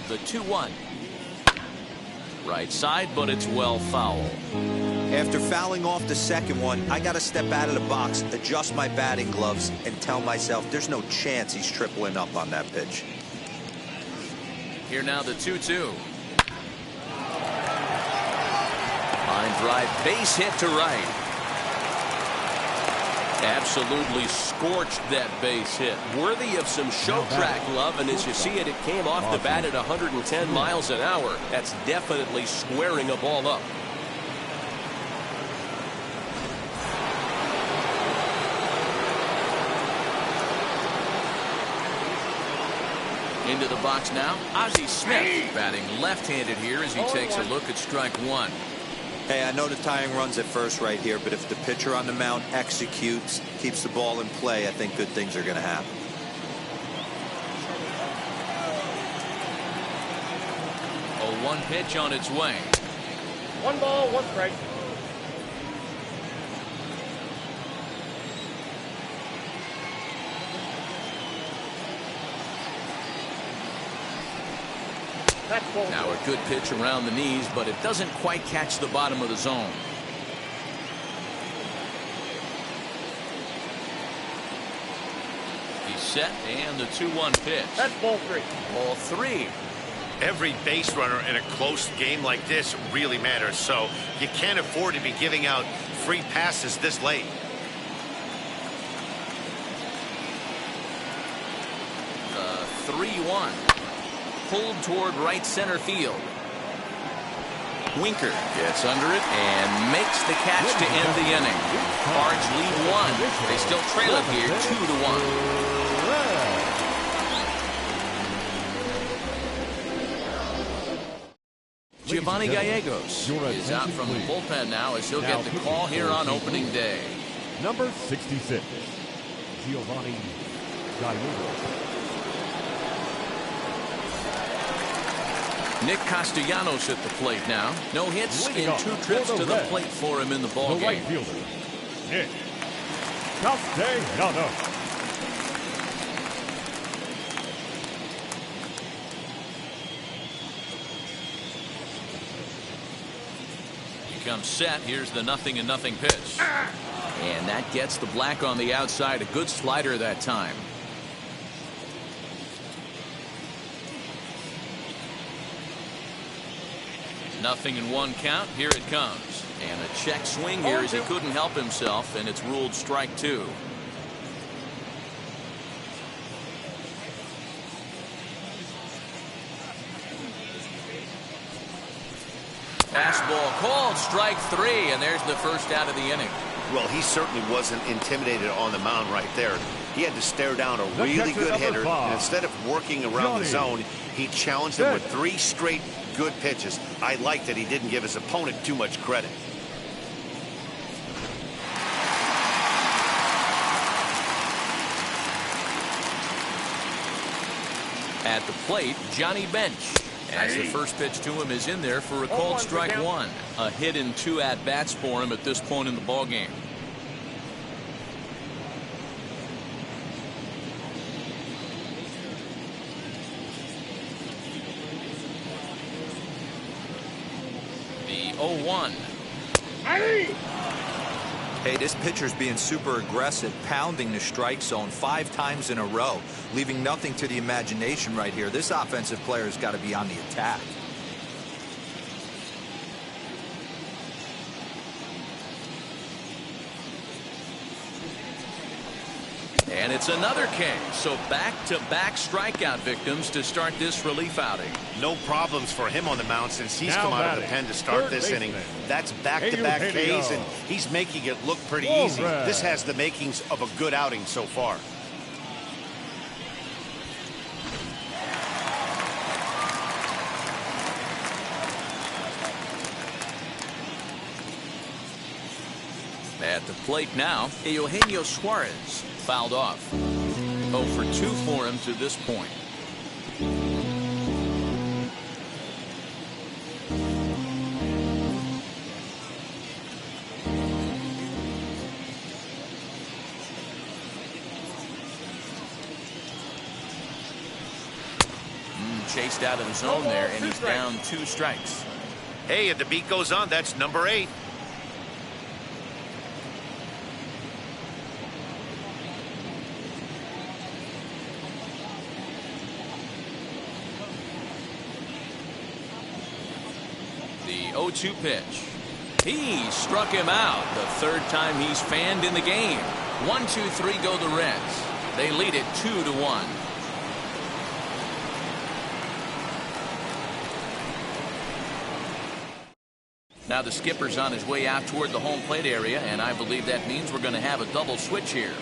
The 2-1. Right side, but it's well foul. After fouling off the second one, I got to step out of the box, adjust my batting gloves, and tell myself there's no chance he's tripling up on that pitch. Here now the 2-2. Line drive, base hit to right. Absolutely scorched that base hit. Worthy of some show track love, and as you see it, it came off the bat at 110 miles an hour. That's definitely squaring a ball up. Into the box now, Ozzie Smith batting left-handed here as he takes a look at strike one. Hey, I know the tying run's at first right here, but if the pitcher on the mound executes, keeps the ball in play, I think good things are going to happen. A 1 pitch on its way. 1 ball, 1 strike. Now a good pitch around the knees, but it doesn't quite catch the bottom of the zone. He's set, and the 2-1 pitch. That's ball 3. Ball 3. Every base runner in a close game like this really matters, so you can't afford to be giving out free passes this late. The 3-1. Pulled toward right center field. Winker gets under it and makes the catch to end the inning. Cards lead 1. They still trail it here 2-1. Giovanni Gallegos is out from the bullpen now as he'll get the call here on opening day. Number 66, Giovanni Gallegos. Nick Castellanos at the plate now. No hits in 2 trips to the plate for him in the ballgame. Right fielder, Nick Castellanos. He comes set. Here's the 0-0 pitch. And that gets the black on the outside. A good slider that time. Nothing in 1 count. Here it comes. And a check swing here as he couldn't help himself, and it's ruled strike 2. Fastball called, strike 3, and there's the first out of the inning. Well, he certainly wasn't intimidated on the mound right there. He had to stare down a really good hitter, and instead of working around the zone, he challenged him with 3 straight good pitches. I like that he didn't give his opponent too much credit. At the plate, Johnny Bench. As the first pitch to him is in there for a called strike 1. A hit in 2 at-bats for him at this point in the ballgame. The 0-1. Hey, this pitcher's being super aggressive, pounding the strike zone 5 times in a row, leaving nothing to the imagination right here. This offensive player's got to be on the attack. And It's another K. So back-to-back strikeout victims to start this relief outing. No problems for him on the mound since he's Now come out of the batting, pen to start third this inning. baseman, That's back-to-back Eugenio. Ks, and he's making it look pretty easy. This has the makings of a good outing so far. At the plate now, Eugenio Suarez fouled off. 0 for 2 for him to this point. Chased out of the zone there, and he's down 2 strikes. Hey, and the beat goes on. That's number 8. The 0-2 pitch. He struck him out the 3rd time he's fanned in the game. 1-2-3 go the Reds. They lead it 2-1. Now the skipper's on his way out toward the home plate area, and I believe that means we're going to have a double switch here.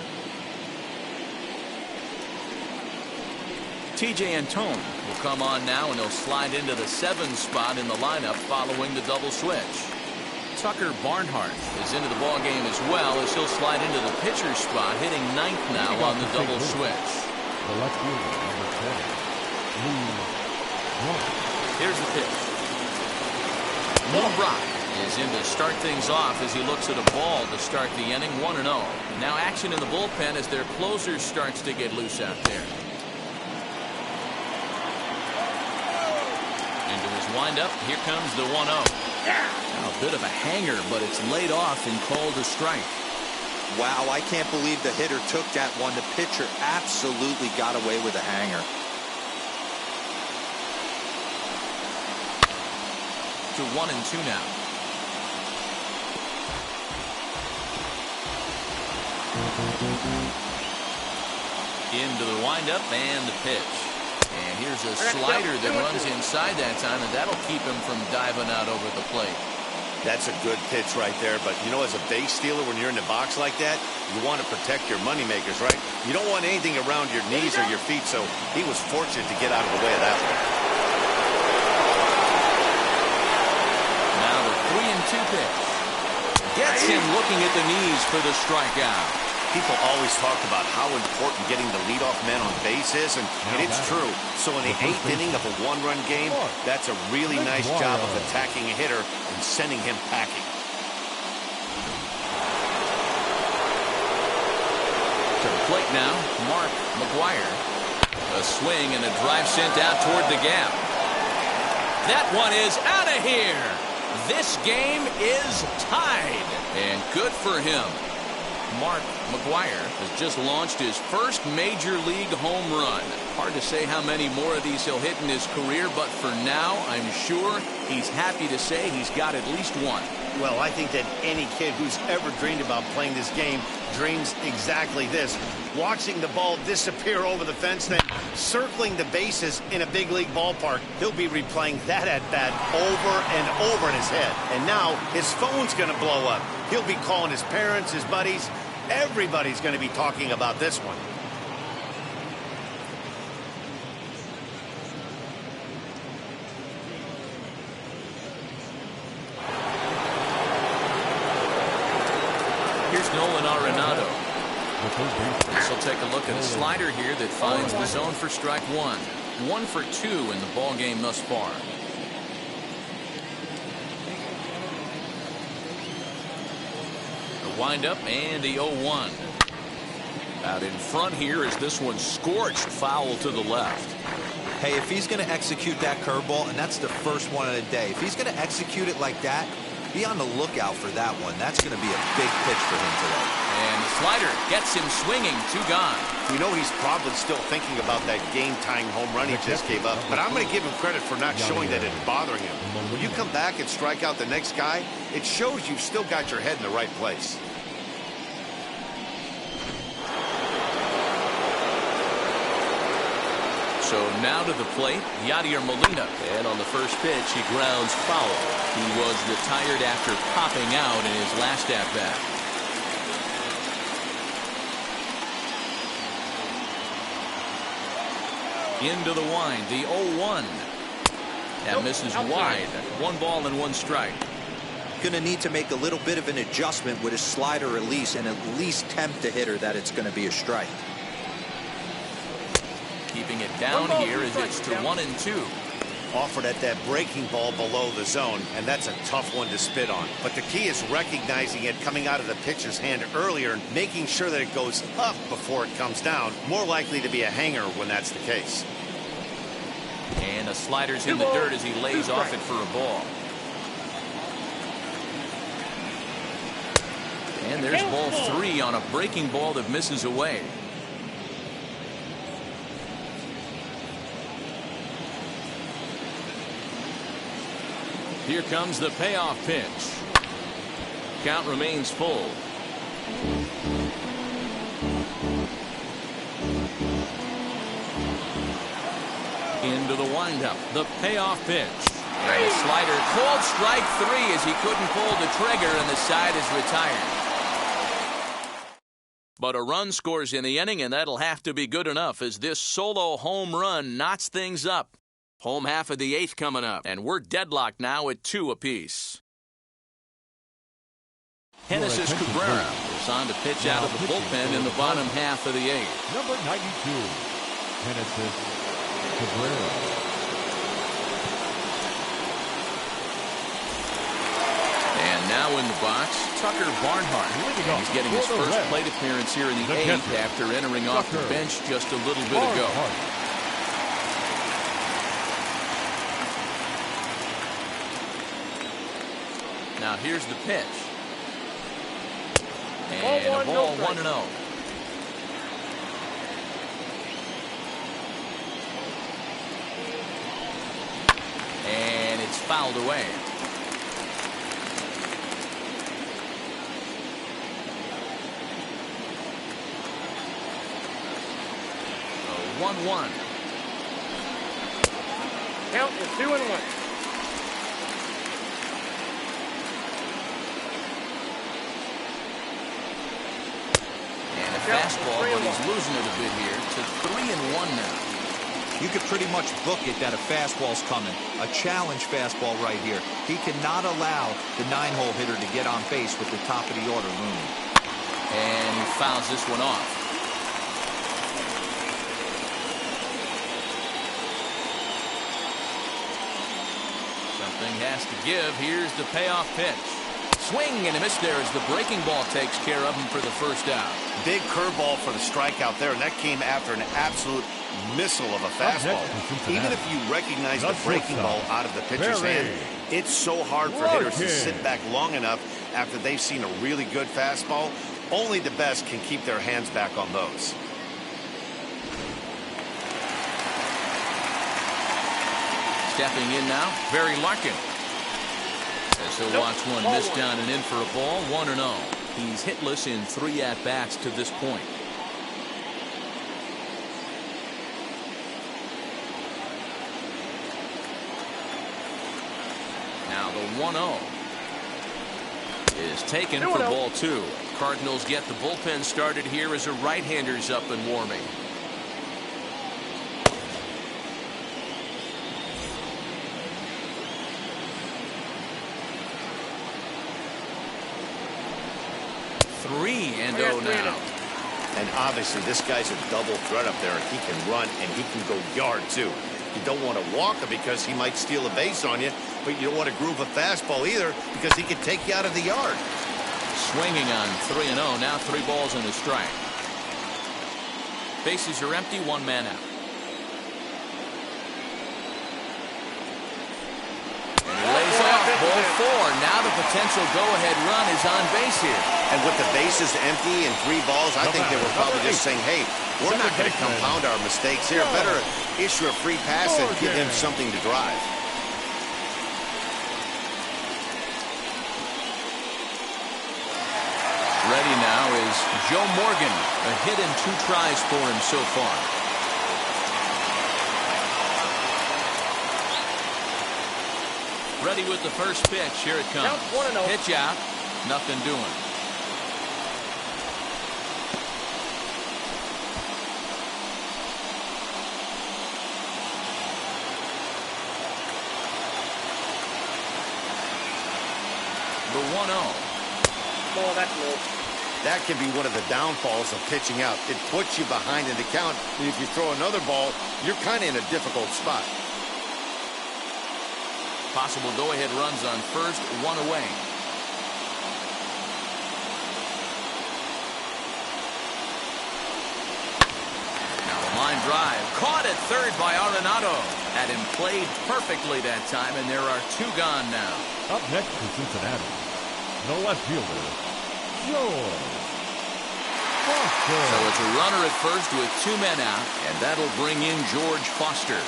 TJ Antone will come on now, and he'll slide into the 7 spot in the lineup following the double switch. Tucker Barnhart is into the ball game as well, as he'll slide into the pitcher spot, hitting 9th now on the double switch. The left fielder, number 10, Here's the pitch. Lou Brock is in to start things off as he looks at a ball to start the inning. 1-0. Now action in the bullpen as their closer starts to get loose out there. Into his windup. Here comes the 1-0. Now a bit of a hanger, but it's laid off and called a strike. Wow, I can't believe the hitter took that one. The pitcher absolutely got away with a hanger. To 1-2 now. Into the windup and the pitch. And here's a slider that runs inside that time, and that'll keep him from diving out over the plate. That's a good pitch right there, but you know, as a base stealer, when you're in the box like that, you want to protect your moneymakers, right? You don't want anything around your knees or your feet, so he was fortunate to get out of the way of that one. Now the 3-2 pitch. Gets him looking at the knees for the strikeout. People always talk about how important getting the leadoff man on base is, and it's true. So in the 8th inning of a 1-run game, that's a really nice job of attacking a hitter and sending him packing. To the plate now, Mark McGuire. A swing and a drive sent out toward the gap. That one is out of here. This game is tied, and good for him. Mark McGuire has just launched his first major league home run. Hard to say how many more of these he'll hit in his career, but for now, I'm sure he's happy to say he's got at least one. Well, I think that any kid who's ever dreamed about playing this game dreams exactly this. Watching the ball disappear over the fence, then circling the bases in a big league ballpark. He'll be replaying that at-bat over and over in his head. And now his phone's going to blow up. He'll be calling his parents, his buddies. Everybody's going to be talking about this one. Here's Nolan Arenado. This will take a look at a slider here that finds the zone for strike 1. 1 for 2 in the ball game thus far. The windup and the 0-1. Out in front here as this one scorched foul to the left. Hey, if he's going to execute that curveball, and that's the first one of the day, if he's going to execute it like that, be on the lookout for that one. That's going to be a big pitch for him today. And the slider gets him swinging. 2 gone. You know, he's probably still thinking about that game-tying home run he just gave up, but I'm going to give him credit for not showing that it's bothering him. When you come back and strike out the next guy, it shows you've still got your head in the right place. So now to the plate, Yadier Molina. And on the first pitch, he grounds foul. He was retired after popping out in his last at-bat. Into the wind, the 0-1. That misses wide. 1 ball and 1 strike. Going to need to make a little bit of an adjustment with his slider release and at least tempt the hitter that it's going to be a strike. Keeping it down here as it's to 1-2. Offered at that breaking ball below the zone, and that's a tough one to spit on. But the key is recognizing it coming out of the pitcher's hand earlier and making sure that it goes up before it comes down. More likely to be a hanger when that's the case. And the slider's in the dirt as he lays off it for a ball. And there's ball 3 on a breaking ball that misses away. Here comes the payoff pitch. Count remains full. Into the windup. The payoff pitch. And a slider. Called strike 3 as he couldn't pull the trigger and the side is retired. But a run scores in the inning, and that'll have to be good enough as this solo home run knots things up. Home half of the 8th coming up, and we're deadlocked now at 2 apiece. Genesis Cabrera is on to pitch out of the bullpen in the bottom half of the 8th. Number 92, Genesis Cabrera. And now in the box, Tucker Barnhart. He's getting his first plate appearance here in the 8th after entering off the bench just a little bit ago. Now here's the pitch. And a ball 1-0. And it's fouled away. So 1-1. Count is 2-1. Fastball, but he's losing it a bit here to 3-1 now. You could pretty much book it that a fastball's coming. A challenge fastball right here. He cannot allow the 9-hole hitter to get on base with the top of the order looming. And he fouls this one off. Something has to give. Here's the payoff pitch. Swing and a miss there as the breaking ball takes care of him for the first out. Big curveball for the strikeout there, and that came after an absolute missile of a fastball. Even if you recognize the breaking ball out of the pitcher's hand, it's so hard for hitters to sit back long enough after they've seen a really good fastball. Only the best can keep their hands back on those. Stepping in now, Barry Larkin. As he'll watch one miss down and in for a ball, 1-0. He's hitless in 3 at-bats to this point. Now the 1-0 is taken for ball 2. Cardinals get the bullpen started here as a right-hander's up and warming. And 0 now. And obviously this guy's a double threat up there. He can run and he can go yard too. You don't want to walk him because he might steal a base on you, but you don't want to groove a fastball either because he can take you out of the yard. Swinging on 3-0. Now 3 balls and a strike. Bases are empty, 1 man out. And he lays off ball 4. Now the potential go-ahead run is on base here. And with the bases empty and 3 balls, I think they were probably just saying, hey, we're not going to compound our mistakes here. Better issue a free pass and give him something to drive. Ready now is Joe Morgan. A hit in 2 tries for him so far. Ready with the first pitch. Here it comes. Count 1-0. Pitch out. Nothing doing. The 1-0. Oh, that's low. That can be one of the downfalls of pitching out. It puts you behind in the count. And if you throw another ball, you're kind of in a difficult spot. Possible go-ahead runs on first, one away. Now a line drive. Caught at third by Arenado. Had him played perfectly that time, and there are two gone now. Up next for Cincinnati, the left fielder, George Foster. So it's a runner at first with two men out, and that'll bring in George Foster.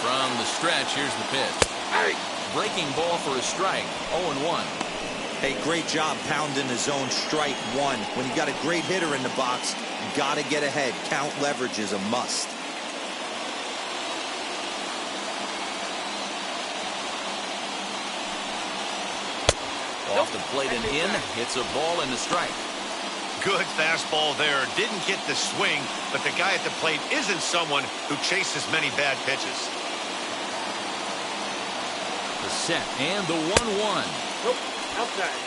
From the stretch, here's the pitch. Breaking ball for a strike. 0-1. Hey, great job pounding the zone. Strike one. When you got a great hitter in the box, you got to get ahead. Count leverage is a must. Off the plate and in. Hits a ball and a strike. Good fastball there. Didn't get the swing, but the guy at the plate isn't someone who chases many bad pitches. The set and the 1-1. Nope. Outside.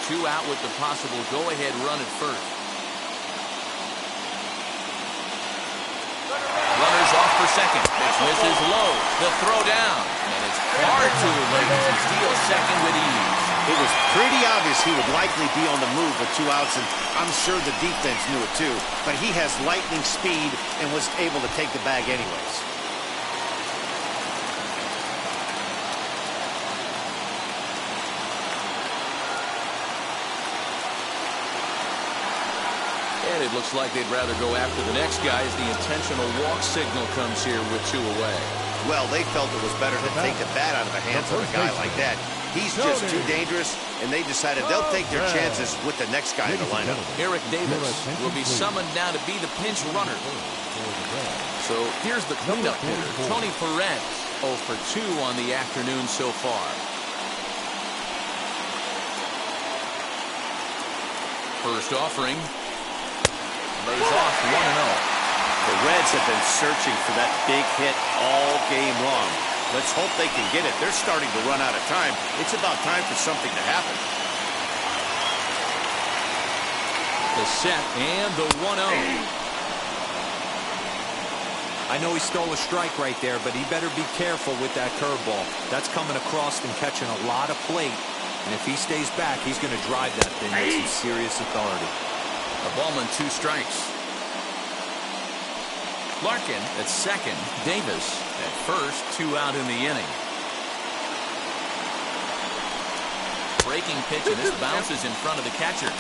Two out with the possible go-ahead run at first. Runners off for second. Pitch misses low. The throw down. And it's far too late to steal second with ease. It was pretty obvious he would likely be on the move with two outs, and I'm sure the defense knew it too. But he has lightning speed and was able to take the bag anyways. And it looks like they'd rather go after the next guy as the intentional walk signal comes here with two away. Well, they felt it was better to take the bat out of the hands of a guy like that. He's just too dangerous, and they decided they'll take their chances with the next guy in the lineup. Eric Davis will be summoned now to be the pinch runner. So here's the cleanup hitter, Tony Perez, 0 for 2 on the afternoon so far. First offering. Lays off 1-0. The Reds have been searching for that big hit all game long. Let's hope they can get it. They're starting to run out of time. It's about time for something to happen. The set and the 1-0. I know he stole a strike right there, but he better be careful with that curveball. That's coming across and catching a lot of plate. And if he stays back, he's going to drive that thing with some serious authority. A ballman, 2 strikes. Larkin at second. Davis at first. 2 out in the inning. Breaking pitch, and this bounces in front of the catcher.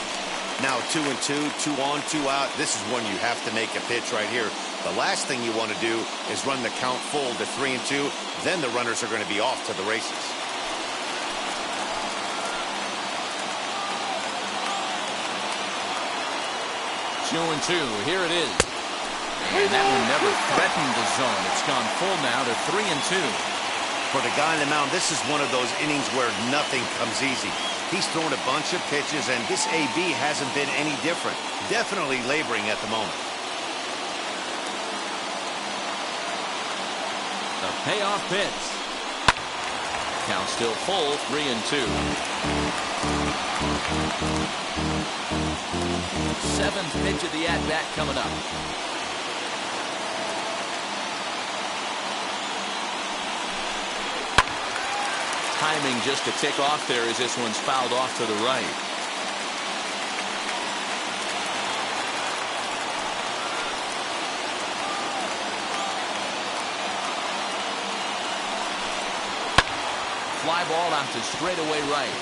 Now 2-2, 2 on, 2 out. This is one you have to make a pitch right here. The last thing you want to do is run the count full to 3-2. Then the runners are going to be off to the races. Two and 2. Here it is. And that one never threatened the zone. It's gone full now to 3-2. For the guy on the mound, this is one of those innings where nothing comes easy. He's thrown a bunch of pitches, and this AB hasn't been any different. Definitely laboring at the moment. The payoff pitch. Count still full, 3-2. 7th pitch of the at-bat coming up. Timing just to tick off there as this one's fouled off to the right. Fly ball out to straightaway right.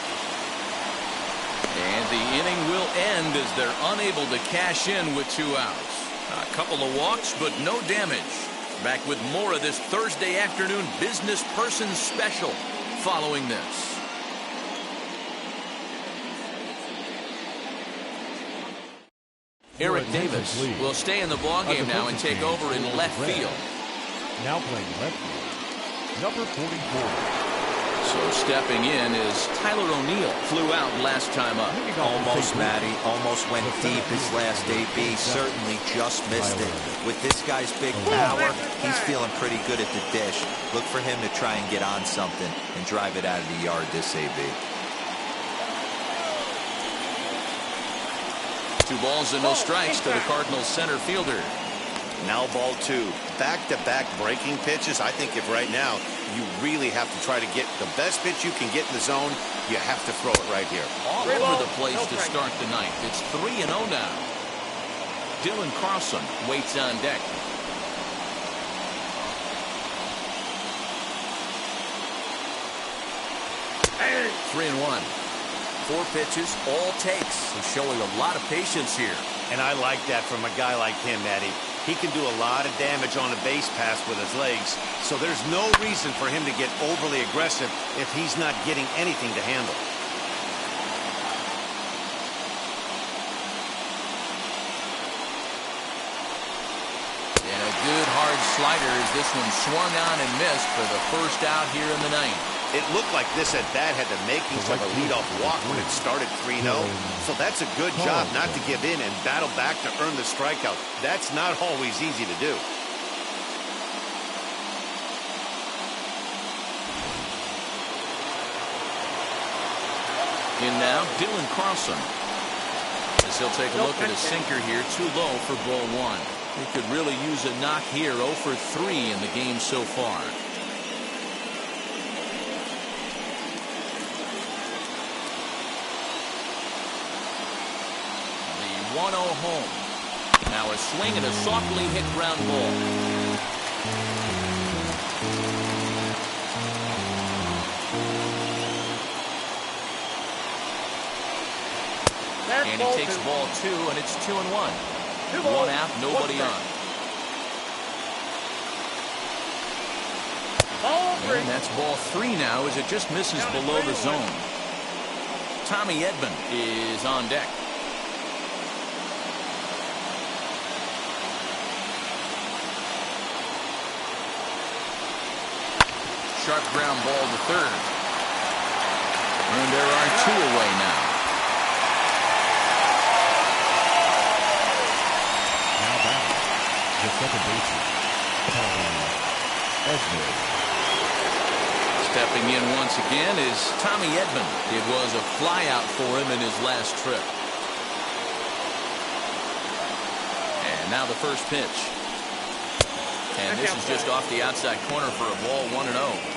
And the inning will end as they're unable to cash in with 2 outs. A couple of walks, but no damage. Back with more of this Thursday afternoon business person special following this. Eric Davis will stay in the ballgame now and take over in left field. Now playing left field, number 44. So stepping in is Tyler O'Neill. Flew out last time up. Almost, Matty. Almost went deep his last AB. Certainly just missed it. With this guy's big power, he's feeling pretty good at the dish. Look for him to try and get on something and drive it out of the yard this AB. 2 balls and no strikes to the Cardinals center fielder. Now ball 2. Back-to-back breaking pitches. I think if right now you really have to try to get the best pitch you can get in the zone, you have to throw it right here. All over the place to start the ninth. It's 3-0 now. Dylan Carlson waits on deck. And 3-1. 4 pitches, all takes. He's showing a lot of patience here. And I like that from a guy like him, Matty. He can do a lot of damage on a base pass with his legs, so there's no reason for him to get overly aggressive if he's not getting anything to handle. And a good hard slider as this one swung on and missed for the first out here in the ninth. It looked like this at-bat had the makings of a leadoff walk when it started 3-0. So that's a good job not to give in and battle back to earn the strikeout. That's not always easy to do. In now, Dylan Carlson. As he'll take a look at a sinker here, too low for ball 1. He could really use a knock here, 0 for 3 in the game so far. The 1-0 home. Now a swing and a softly hit ground ball. And he takes ball 2, and it's 2-1. 1 out, nobody on. And that's ball 3 now as it just misses below the zone. Tommy Edman is on deck. Sharp ground ball to third. And there are 2 away now. The second baseman, Edman. Stepping in once again is Tommy Edman. It was a flyout for him in his last trip. And now the first pitch. And this is just off the outside corner for a ball, 1-0.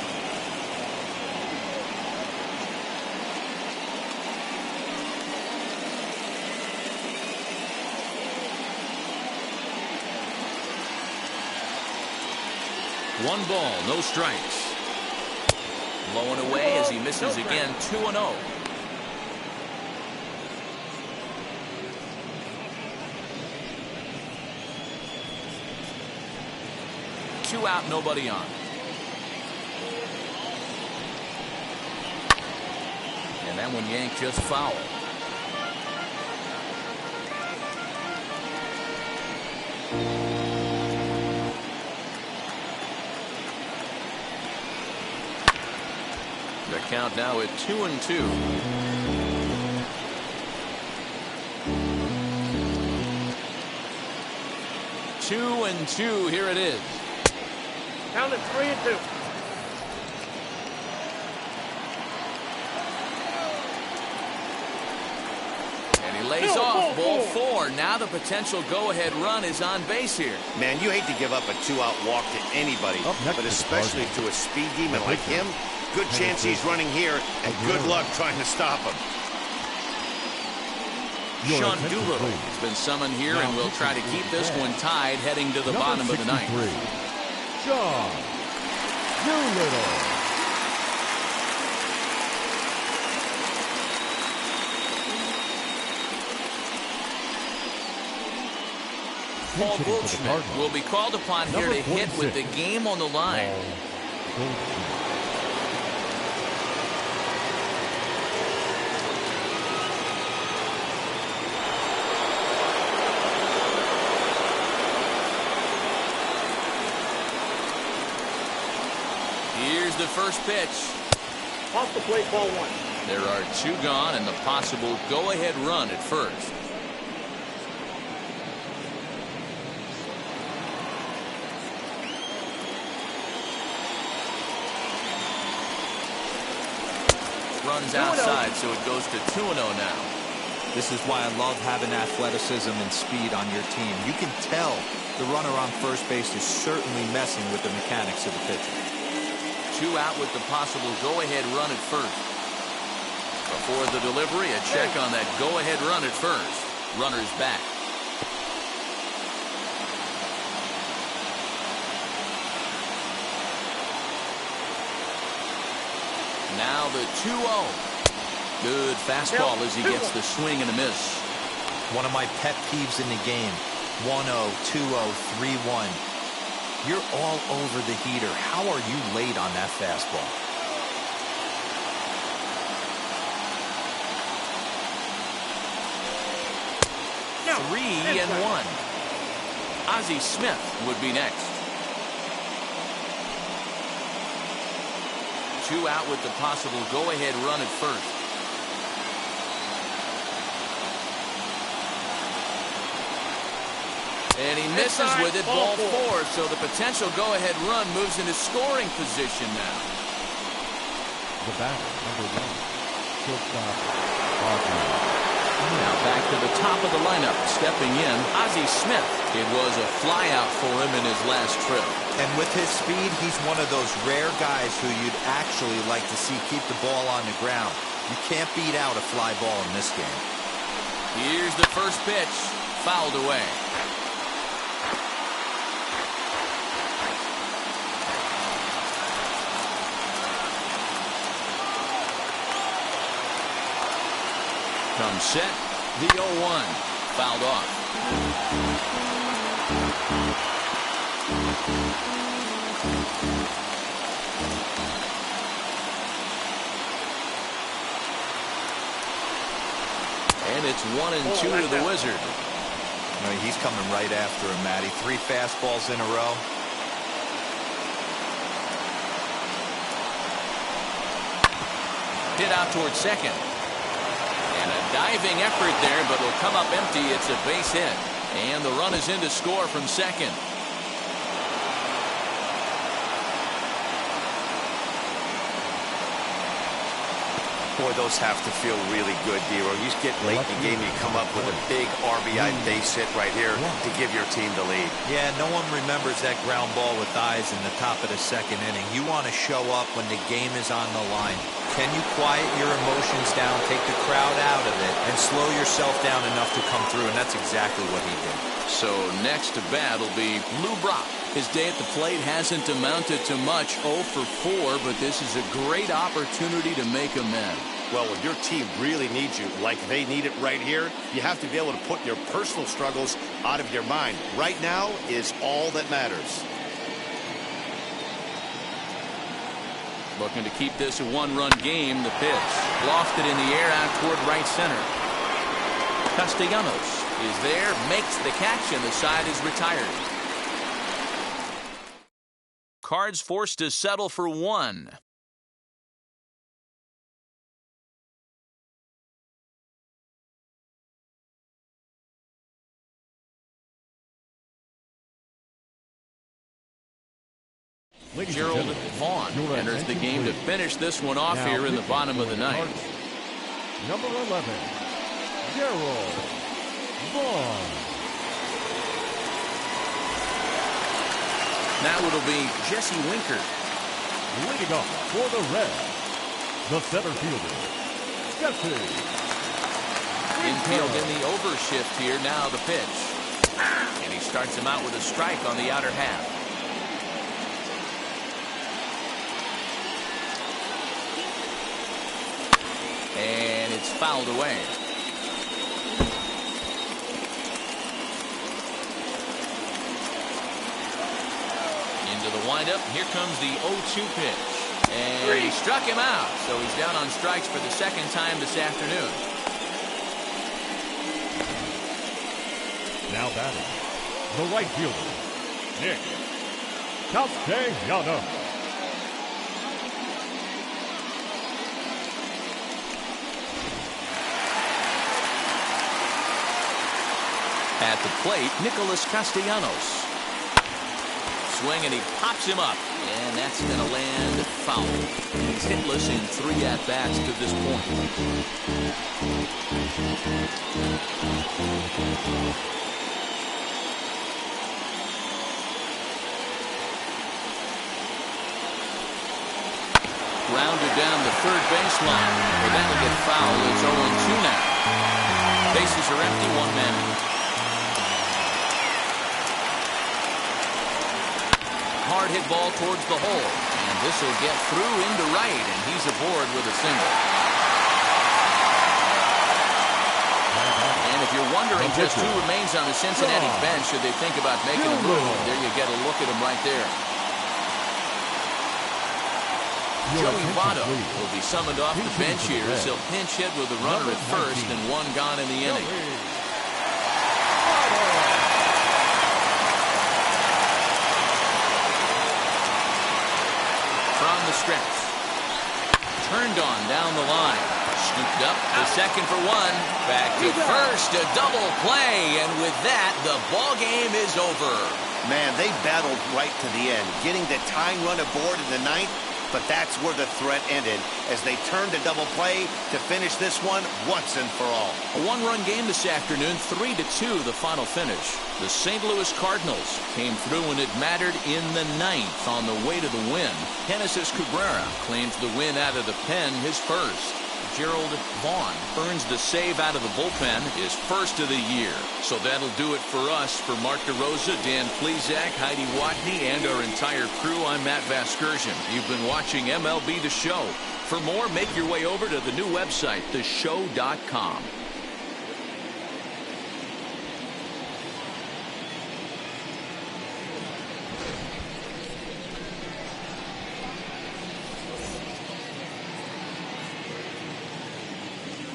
One ball, no strikes. Low and away as he misses again, 2-0. Two out, nobody on. And that one yanked just foul. The count now at 2-2. Two and two. Here it is. Count at 3-2. And he lays off ball 4. Now the potential go-ahead run is on base here. Man, you hate to give up a 2-out walk to anybody, but especially to a speed demon like him. Good chance he's running here, and good luck trying to stop him. Sean Doolittle has been summoned here, and will try to keep this one tied heading to the bottom of the ninth. Sean Doolittle. Paul Goldschmidt will be called upon here to hit with the game on the line. the first pitch. Off the plate, ball one. There are 2 gone and the possible go-ahead run at first. Runs outside, so it goes to 2-0 now. This is why I love having athleticism and speed on your team. You can tell the runner on first base is certainly messing with the mechanics of the pitcher. 2 out with the possible go-ahead run at first. Before the delivery, a check on that go-ahead run at first. Runner's back. Now the 2-0. Good fastball as he gets the swing and a miss. One of my pet peeves in the game. 1-0, 2-0, 3-1. You're all over the heater. How are you late on that fastball? No. 3-1. Ozzie Smith would be next. 2 out with the possible go-ahead run at first. And he misses with it, ball 4. So the potential go-ahead run moves into scoring position now. The batter, number 1, shortstop, Cardinals. Now back to the top of the lineup. Stepping in, Ozzie Smith. It was a flyout for him in his last trip. And with his speed, he's one of those rare guys who you'd actually like to see keep the ball on the ground. You can't beat out a fly ball in this game. Here's the first pitch. Fouled away. Comes set. The 0-1. Fouled off. And it's 1-2 to the Wizard. No, he's coming right after him, Matty. 3 fastballs in a row. Hit out towards second. And a diving effort there, but it'll come up empty. It's a base hit. And the run is in to score from second. Boy, those have to feel really good, D-Row. You just get late in the game, you come up with a big RBI base hit right here to give your team the lead. Yeah, no one remembers that ground ball with eyes in the top of the second inning. You want to show up when the game is on the line. Can you quiet your emotions down, take the crowd out of it, and slow yourself down enough to come through? And that's exactly what he did. So next to bat will be Lou Brock. His day at the plate hasn't amounted to much, 0 for 4, but this is a great opportunity to make amends. Well, when your team really needs you, like they need it right here, you have to be able to put your personal struggles out of your mind. Right now is all that matters. Looking to keep this a 1-run game. The pitch lofted in the air out toward right center. Castellanos is there, makes the catch, and the side is retired. Cards forced to settle for 1. Gerald Vaughn enters the game to finish this one off here in the bottom of the ninth. Number 11, Gerald Vaughn. Now it'll be Jesse Winker. Leading off for the Reds, the center fielder, Jesse. Infield in the overshift here. Now the pitch. And he starts him out with a strike on the outer half. And it's fouled away. Into the windup. Here comes the 0-2 pitch. And he struck him out. So he's down on strikes for the second time this afternoon. Now batting, the right fielder, Nick Castellanos. At the plate, Nicholas Castellanos. Swing, and he pops him up. And that's going to land foul. He's hitless in 3 at-bats to this point. Grounded down the third baseline. Well, that'll get fouled. It's 0-2 now. Bases are empty, 1 man out. Hard hit ball towards the hole, and this will get through into right, and he's aboard with a single. And if you're wondering just who remains on the Cincinnati bench, should they think about making a move, there you get a look at him right there. Joey Votto will be summoned off the bench here as he'll pinch hit with a runner at first and 1 gone in the inning. From the stretch. Turned on down the line. Scooped up to second for 1. Back to first, a double play, and with that, the ball game is over. Man, they battled right to the end, getting the tying run aboard in the 9th, but that's where the threat ended as they turned to double play to finish this one once and for all. A 1-run game this afternoon, 3-2 the final finish. The St. Louis Cardinals came through when it mattered in the 9th on the way to the win. Genesis Cabrera claims the win out of the pen, his first. Gerald Vaughn earns the save out of the bullpen, his first of the year. So that'll do it for us. For Mark DeRosa, Dan Plesac, Heidi Watney, and our entire crew, I'm Matt Vasgersian. You've been watching MLB The Show. For more, make your way over to the new website, theshow.com.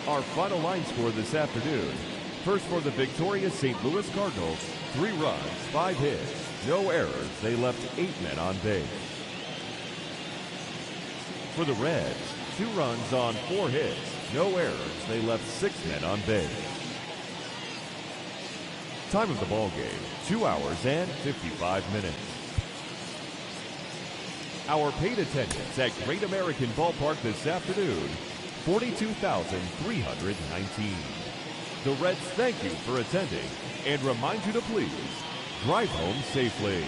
Our final line score this afternoon. First for the victorious St. Louis Cardinals, 3 runs, 5 hits, no errors. They left 8 men on base. For the Reds, 2 runs on 4 hits, no errors. They left 6 men on base. Time of the ball game, 2 hours and 55 minutes. Our paid attendance at Great American Ballpark this afternoon, 42,319. The Reds thank you for attending and remind you to please drive home safely.